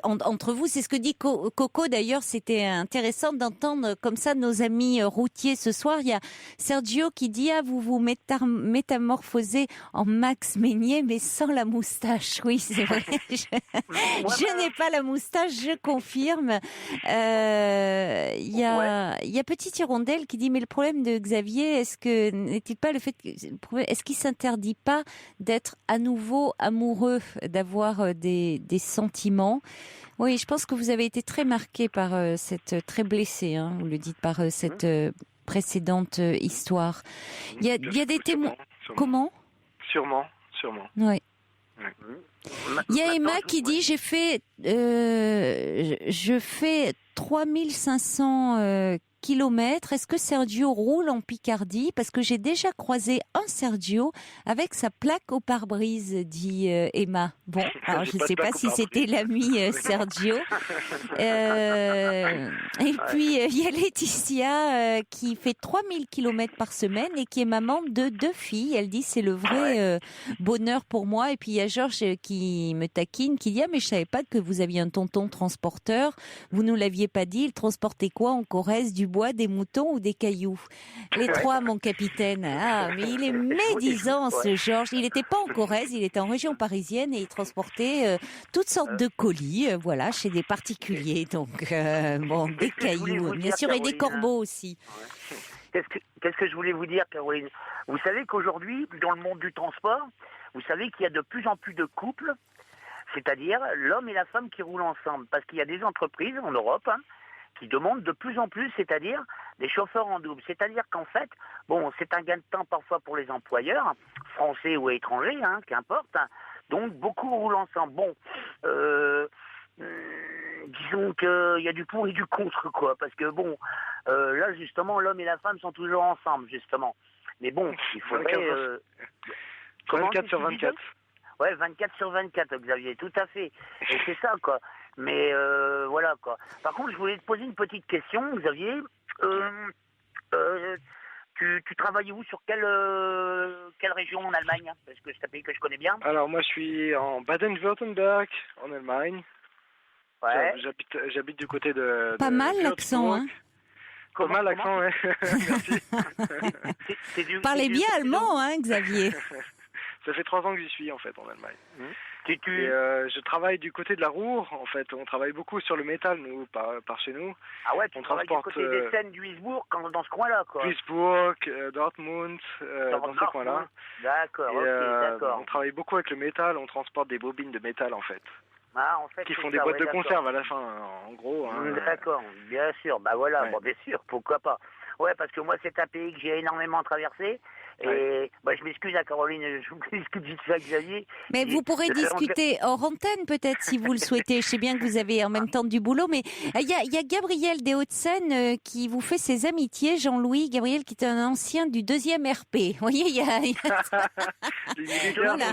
entre vous. C'est ce que dit Coco, d'ailleurs. C'était intéressant d'entendre comme ça nos amis routiers ce soir. Il y a Sergio qui dit, vous vous métamorphosez en Max Meignier, mais sans la moustache. Oui, c'est vrai. Je n'ai pas la moustache, je confirme. Il y a Petite Hirondelle qui dit, mais le problème de Xavier, n'est-il pas le fait que est-ce qu'il s'interdit pas d'être à nouveau amoureux, d'avoir des sentiments? Oui, je pense que vous avez été très marqué par cette, très blessé, vous le dites, par cette précédente histoire. Il y a des témoins. Comment? Sûrement. Oui. Il y a Emma qui dit, je fais 3500 kilomètres. Est-ce que Sergio roule en Picardie? Parce que j'ai déjà croisé un Sergio avec sa plaque au pare-brise, dit Emma. Bon, alors je ne sais pas si c'était l'ami Sergio. Et puis, il y a Laetitia qui fait 3000 kilomètres par semaine et qui est maman de 2 filles. Elle dit, c'est le vrai bonheur pour moi. Et puis, il y a Georges qui me taquine, qui dit, mais je savais pas que vous aviez un tonton transporteur. Vous nous l'aviez pas dit. Il transportait quoi en Corrèze? Du bois, des moutons ou des cailloux? Les 3, mon capitaine. Mais il est médisant, ce Georges. Il n'était pas en Corrèze, il était en région parisienne et il transportait toutes sortes de colis, chez des particuliers. Donc, des cailloux, bien sûr, et des corbeaux aussi. Qu'est-ce que je voulais vous dire, Caroline? Vous savez qu'aujourd'hui, dans le monde du transport, vous savez qu'il y a de plus en plus de couples, c'est-à-dire l'homme et la femme qui roulent ensemble. Parce qu'il y a des entreprises en Europe, qui demandent de plus en plus, c'est-à-dire des chauffeurs en double. C'est-à-dire qu'en fait, c'est un gain de temps parfois pour les employeurs, français ou étrangers, qu'importe. Donc, beaucoup roulent ensemble. Disons qu'il y a du pour et du contre, quoi. Parce que, là, justement, l'homme et la femme sont toujours ensemble, justement. Mais il faudrait... 24 sur 24. Ouais, 24 sur 24, Xavier, tout à fait. Et c'est ça, quoi. Mais voilà, quoi. Par contre, je voulais te poser une petite question, Xavier. Tu travailles où, sur quelle région en Allemagne? Parce que c'est un pays que je connais bien. Alors moi je suis en Baden-Württemberg, en Allemagne. Ouais. J'habite du côté de Pas mal l'accent, hein. Pas mal l'accent, ouais. Merci. Parlez bien allemand, hein, Xavier. Ça fait 3 ans que j'y suis en fait en Allemagne. Et je travaille du côté de la Ruhr, en fait. On travaille beaucoup sur le métal, nous, par chez nous. Ah ouais, tu on travailles transporte, du côté des scènes du Duisbourg, dans ce coin-là, quoi. Duisbourg, Dortmund, dans ce coin-là. D'accord, ok, d'accord. On travaille beaucoup avec le métal, on transporte des bobines de métal, en fait. Ah, en fait, qui font des boîtes de conserve à la fin, en gros. Hein. D'accord, bien sûr. Bah voilà, ouais. Bon, bien sûr, pourquoi pas. Ouais, parce que moi, c'est un pays que j'ai énormément traversé. Et bah, je m'excuse à Caroline, je m'excuse vite fait à Xavier. Mais vous pourrez discuter hors antenne peut-être si vous le souhaitez. Je sais bien que vous avez en même temps du boulot, mais il y a Gabriel des Hauts-de-Seine qui vous fait ses amitiés. Jean-Louis Gabriel qui est un ancien du 2e RP. Vous voyez, il y a... Voilà.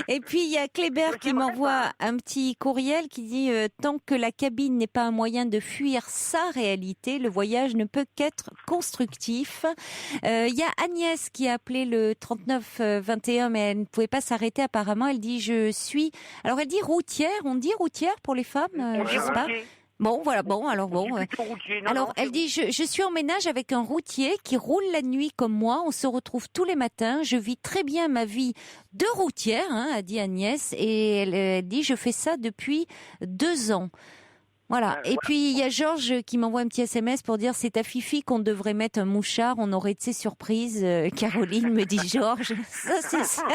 Et puis il y a Kléber qui m'envoie un petit courriel qui dit tant que la cabine n'est pas un moyen de fuir sa réalité, le voyage ne peut qu'être constructif. Il y a Agnès qui a appelé le 3921, mais elle ne pouvait pas s'arrêter apparemment. Elle dit alors elle dit routière. On dit routière pour les femmes, je sais pas. Bon, voilà, bon, alors bon. Alors, elle dit, je suis en ménage avec un routier qui roule la nuit comme moi. On se retrouve tous les matins. Je vis très bien ma vie de routière, hein, a dit Agnès. Et elle dit, je fais ça depuis 2 ans. Voilà. Et puis, il y a Georges qui m'envoie un petit SMS pour dire, c'est à Fifi qu'on devrait mettre un mouchard. On aurait été surprise. Caroline, me dit Georges. Ça, c'est ça.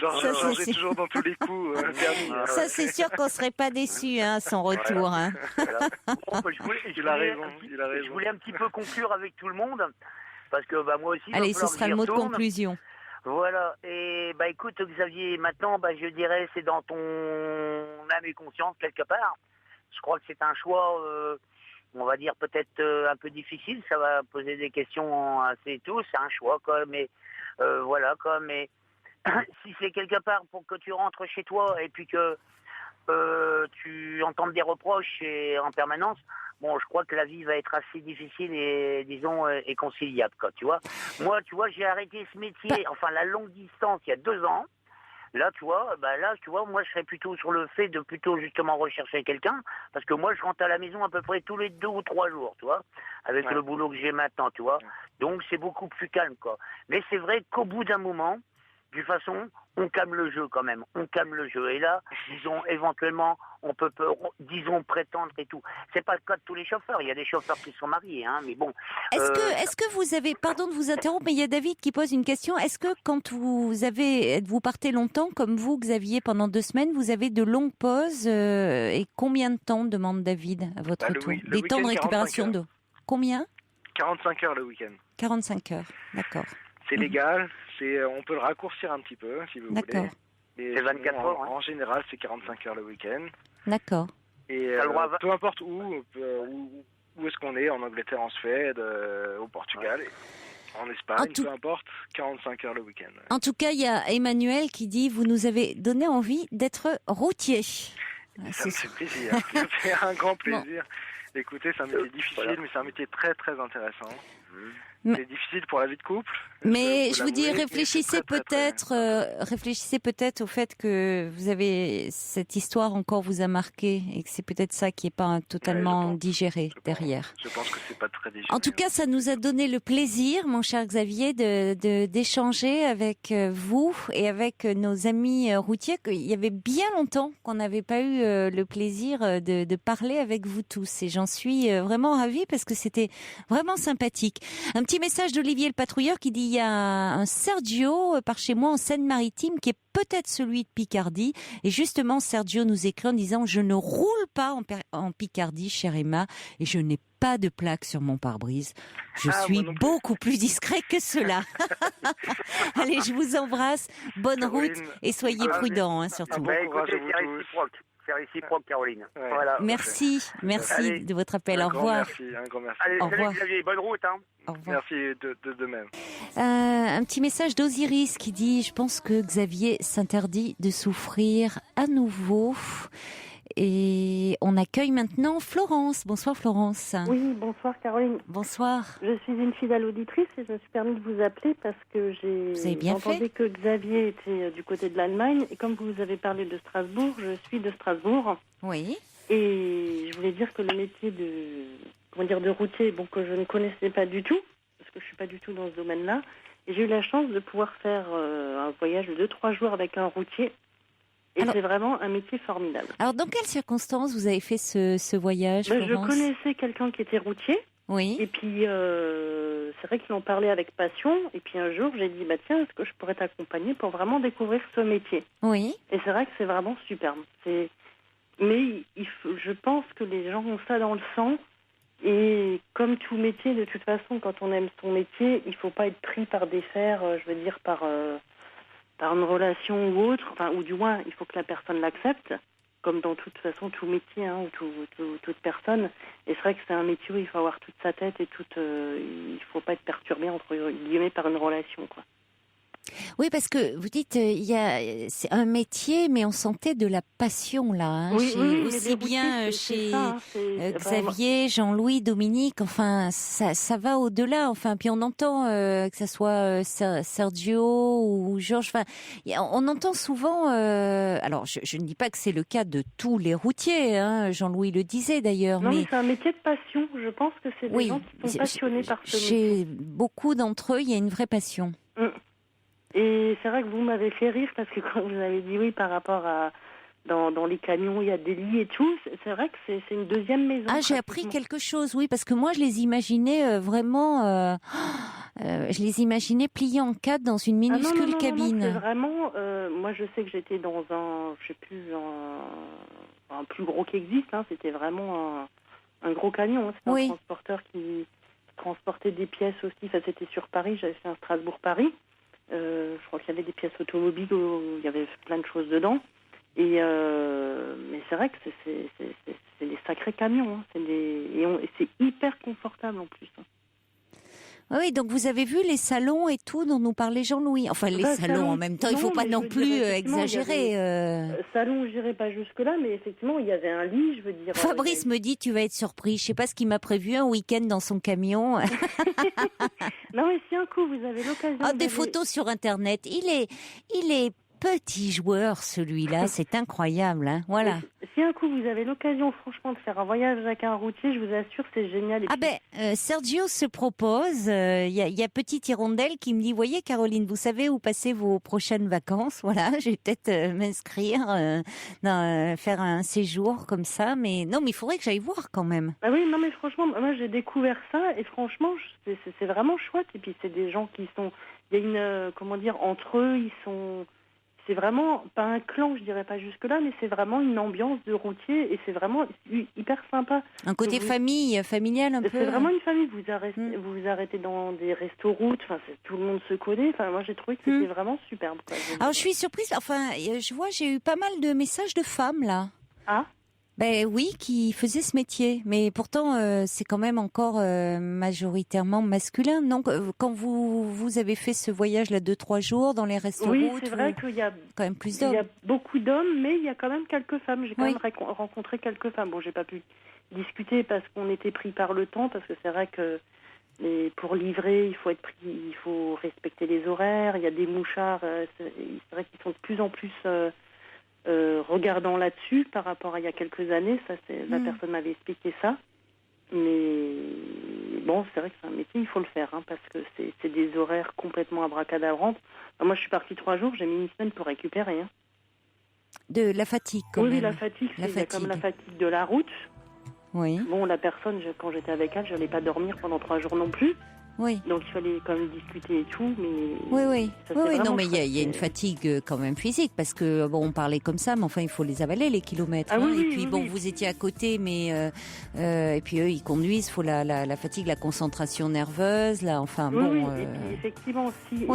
Georges est toujours dans tous les coups. Ça, c'est sûr qu'on serait pas déçus, hein, à son retour. Hein. Voilà. Bon, bah, il a raison. Je voulais un petit peu conclure avec tout le monde. Parce que bah, moi aussi... Allez, ce sera le mot de conclusion. Voilà, et bah écoute Xavier, maintenant je dirais c'est dans ton âme et conscience quelque part. Je crois que c'est un choix, on va dire peut-être un peu difficile, ça va poser des questions assez tout, c'est un choix quoi, mais voilà quoi, mais si c'est quelque part pour que tu rentres chez toi et puis que tu entendes des reproches en permanence, bon, je crois que la vie va être assez difficile et, disons, et conciliable, quoi, tu vois. Moi, tu vois, j'ai arrêté ce métier, enfin, la longue distance, il y a 2 ans. Là, tu vois, moi, je serais plutôt sur le fait de plutôt, justement, rechercher quelqu'un, parce que moi, je rentre à la maison à peu près tous les 2 ou 3 jours, tu vois, avec le boulot que j'ai maintenant, tu vois. Donc, c'est beaucoup plus calme, quoi. Mais c'est vrai qu'au bout d'un moment, de toute façon, on calme le jeu quand même, on calme le jeu. Et là, disons, éventuellement, on peut disons, prétendre et tout. C'est pas le cas de tous les chauffeurs, il y a des chauffeurs qui sont mariés, hein, mais bon. Est-ce que vous avez, pardon de vous interrompre, mais il y a David qui pose une question. Est-ce que quand vous partez longtemps, comme vous, Xavier, pendant 2 semaines, vous avez de longues pauses et combien de temps, demande David, à votre retour? Des temps de récupération de combien? 45 heures le week-end. 45 heures, d'accord. C'est légal, on peut le raccourcir un petit peu, si vous voulez. C'est 24 heures. En général, c'est 45 heures le week-end. D'accord. Et peu importe où est-ce qu'on est, en Angleterre, en Suède, au Portugal, en Espagne, peu importe, 45 heures le week-end. En tout cas, il y a Emmanuel qui dit, vous nous avez donné envie d'être routier. Ça me fait plaisir, ça me fait un grand plaisir. Bon. Écoutez, c'est un métier difficile, mais c'est un métier très très intéressant. C'est difficile pour la vie de couple. Mais je vous dis, réfléchissez peut-être au fait que vous avez cette histoire encore vous a marqué et que c'est peut-être ça qui n'est pas totalement digéré derrière. Je pense que c'est pas très digéré. En tout cas, ça nous a donné le plaisir, mon cher Xavier, d'échanger avec vous et avec nos amis routiers. Il y avait bien longtemps qu'on n'avait pas eu le plaisir de parler avec vous tous et j'en suis vraiment ravie parce que c'était vraiment sympathique. Un petit message d'Olivier le patrouilleur qui dit il y a un Sergio par chez moi en Seine-Maritime qui est peut-être celui de Picardie et justement Sergio nous écrit en disant je ne roule pas en Picardie chère Emma et je n'ai pas de plaque sur mon pare-brise. Je suis beaucoup plus discret que cela. Allez, je vous embrasse. Bonne route et soyez prudents, hein, surtout. Écoutez, c'est réciproque. C'est réciproque, Caroline. Ouais. Voilà. Merci Allez. de votre appel. Un Au grand revoir. merci, un grand merci. Allez, Au salut revoir. Xavier, bonne route. Hein. Au revoir. Merci de même. Un petit message d'Osiris qui dit « Je pense que Xavier s'interdit de souffrir à nouveau ». Et on accueille maintenant Florence. Bonsoir Florence. Oui, bonsoir Caroline. Bonsoir. Je suis une fidèle auditrice et je me suis permis de vous appeler parce que Vous avez bien entendu que Xavier était du côté de l'Allemagne et comme vous avez parlé de Strasbourg, je suis de Strasbourg. Oui. Et je voulais dire que le métier de routier, bon, que je ne connaissais pas du tout, parce que je suis pas du tout dans ce domaine-là, et j'ai eu la chance de pouvoir faire un voyage de 2-3 jours avec un routier. Et Alors, c'est vraiment un métier formidable. Alors, dans quelles circonstances vous avez fait ce voyage, Je Florence ? connaissais quelqu'un qui était routier. Oui. Et puis, c'est vrai qu'ils en parlaient avec passion. Et puis un jour, j'ai dit, tiens, est-ce que je pourrais t'accompagner pour vraiment découvrir ce métier ? Oui. Et c'est vrai que c'est vraiment superbe. Mais je pense que les gens ont ça dans le sang. Et comme tout métier, de toute façon, quand on aime son métier, il ne faut pas être pris par des fers, par une relation ou autre, ou du moins, il faut que la personne l'accepte, comme dans toute façon tout métier, ou toute personne. Et c'est vrai que c'est un métier où il faut avoir toute sa tête et il faut pas être perturbé entre guillemets par une relation, quoi. Oui, parce que vous dites, c'est un métier, mais on sentait de la passion là, hein, oui, aussi bien chez ça, Xavier, Jean-Louis, Dominique. Enfin, ça va au-delà. Enfin, puis on entend que ça soit Sergio ou Georges. Enfin, on entend souvent. Alors, je ne dis pas que c'est le cas de tous les routiers. Hein, Jean-Louis le disait d'ailleurs. Non, mais c'est un métier de passion. Je pense que c'est des gens qui sont passionnés par ce métier. Chez beaucoup d'entre eux, il y a une vraie passion. Et c'est vrai que vous m'avez fait rire parce que quand vous avez dit oui par rapport à dans les camions, il y a des lits et tout, c'est vrai que c'est une deuxième maison. Ah, j'ai appris quelque chose, oui, parce que moi je les imaginais vraiment, je les imaginais pliés en quatre dans une minuscule cabine. Non, c'est vraiment, moi je sais que j'étais dans un plus gros qui existe, hein, c'était vraiment un gros camion, hein, c'était un transporteur qui transportait des pièces aussi, enfin, c'était sur Paris, j'avais fait un Strasbourg-Paris. Je crois qu'il y avait des pièces automobiles où il y avait plein de choses dedans. Et mais c'est vrai que c'est des sacrés camions. Hein. Et c'est hyper confortable en plus. Hein. Oui, donc vous avez vu les salons et tout dont nous parlait Jean-Louis. Enfin, les salons en même temps, il ne faut pas non plus exagérer. Salon, je n'irai pas jusque-là, mais effectivement, il y avait un lit, je veux dire. Fabrice me dit, tu vas être surpris. Je ne sais pas ce qu'il m'a prévu, un week-end dans son camion. Non, mais si un coup, vous avez l'occasion... des photos sur Internet. Il est petit joueur, celui-là. C'est incroyable, hein. Voilà. Si un coup, vous avez l'occasion, franchement, de faire un voyage avec un routier, je vous assure, c'est génial. Sergio se propose. Il y a Petite Hirondelle qui me dit, voyez, Caroline, vous savez où passer vos prochaines vacances. Voilà, je vais peut-être m'inscrire, faire un séjour comme ça. Mais non, mais il faudrait que j'aille voir quand même. Ah oui, non, mais franchement, moi, j'ai découvert ça et franchement, c'est vraiment chouette. Et puis, c'est des gens qui sont... Il y a entre eux, ils sont... C'est vraiment, pas un clan, je dirais pas jusque-là, mais c'est vraiment une ambiance de routier et c'est vraiment hyper sympa. Un côté familial un peu. C'est vraiment une famille. Vous vous arrêtez dans des restos-routes, tout le monde se connaît. Enfin, moi, j'ai trouvé que c'était vraiment superbe. Quoi. Alors, je suis surprise. Enfin, je vois, j'ai eu pas mal de messages de femmes, là. Ah ? Ben oui, qui faisaient ce métier, mais pourtant c'est quand même encore majoritairement masculin. Donc quand vous avez fait ce voyage là 2-3 jours dans les restaurants, oui, c'est vrai qu'il y a quand même plus d'hommes. Il y a beaucoup d'hommes, mais il y a quand même quelques femmes. J'ai quand même rencontré quelques femmes. Bon, j'ai pas pu discuter parce qu'on était pris par le temps, parce que c'est vrai que pour livrer, il faut respecter les horaires. Il y a des mouchards. C'est vrai qu'ils sont de plus en plus regardant là-dessus par rapport à il y a quelques années, la personne m'avait expliqué ça. Mais bon, c'est vrai que c'est un métier, il faut le faire, hein, parce que c'est des horaires complètement abracadabrantes. Moi, je suis partie 3 jours, j'ai mis une semaine pour récupérer. Hein. De la fatigue, quand même. Oui, la fatigue, c'est comme la fatigue de la route. Oui. Bon, la personne, quand j'étais avec elle, je n'allais pas dormir pendant 3 jours non plus. Oui. Donc il fallait quand même discuter et tout, mais... Oui. Non, mais il y a une fatigue quand même physique, parce que, bon, on parlait comme ça, mais enfin, il faut les avaler, les kilomètres. Ah, oui, et puis, oui. vous étiez à côté, mais... et puis, eux, ils conduisent, il faut la fatigue, la concentration nerveuse, là, enfin, oui, bon... Oui, et puis, effectivement, si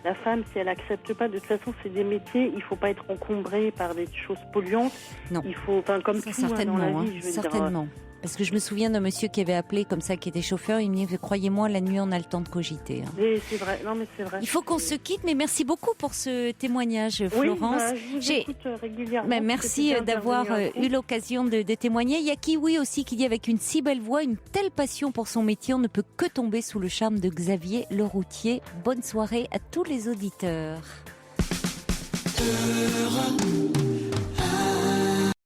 la femme, si elle accepte pas, de toute façon, c'est des métiers, il faut pas être encombré par des choses polluantes. Non. Il faut, enfin, comme ça, tout certainement, dans la vie, je veux certainement. Parce que je me souviens d'un monsieur qui avait appelé comme ça, qui était chauffeur, il me dit, croyez-moi, la nuit, on a le temps de cogiter. Et c'est vrai, non mais c'est vrai. Il faut qu'on se quitte, mais merci beaucoup pour ce témoignage, Florence. Je vous écoute régulièrement. Merci d'avoir eu l'occasion de témoigner. Il y a Kiwi aussi qui dit, avec une si belle voix, une telle passion pour son métier, on ne peut que tomber sous le charme de Xavier Leroutier. Bonne soirée à tous les auditeurs.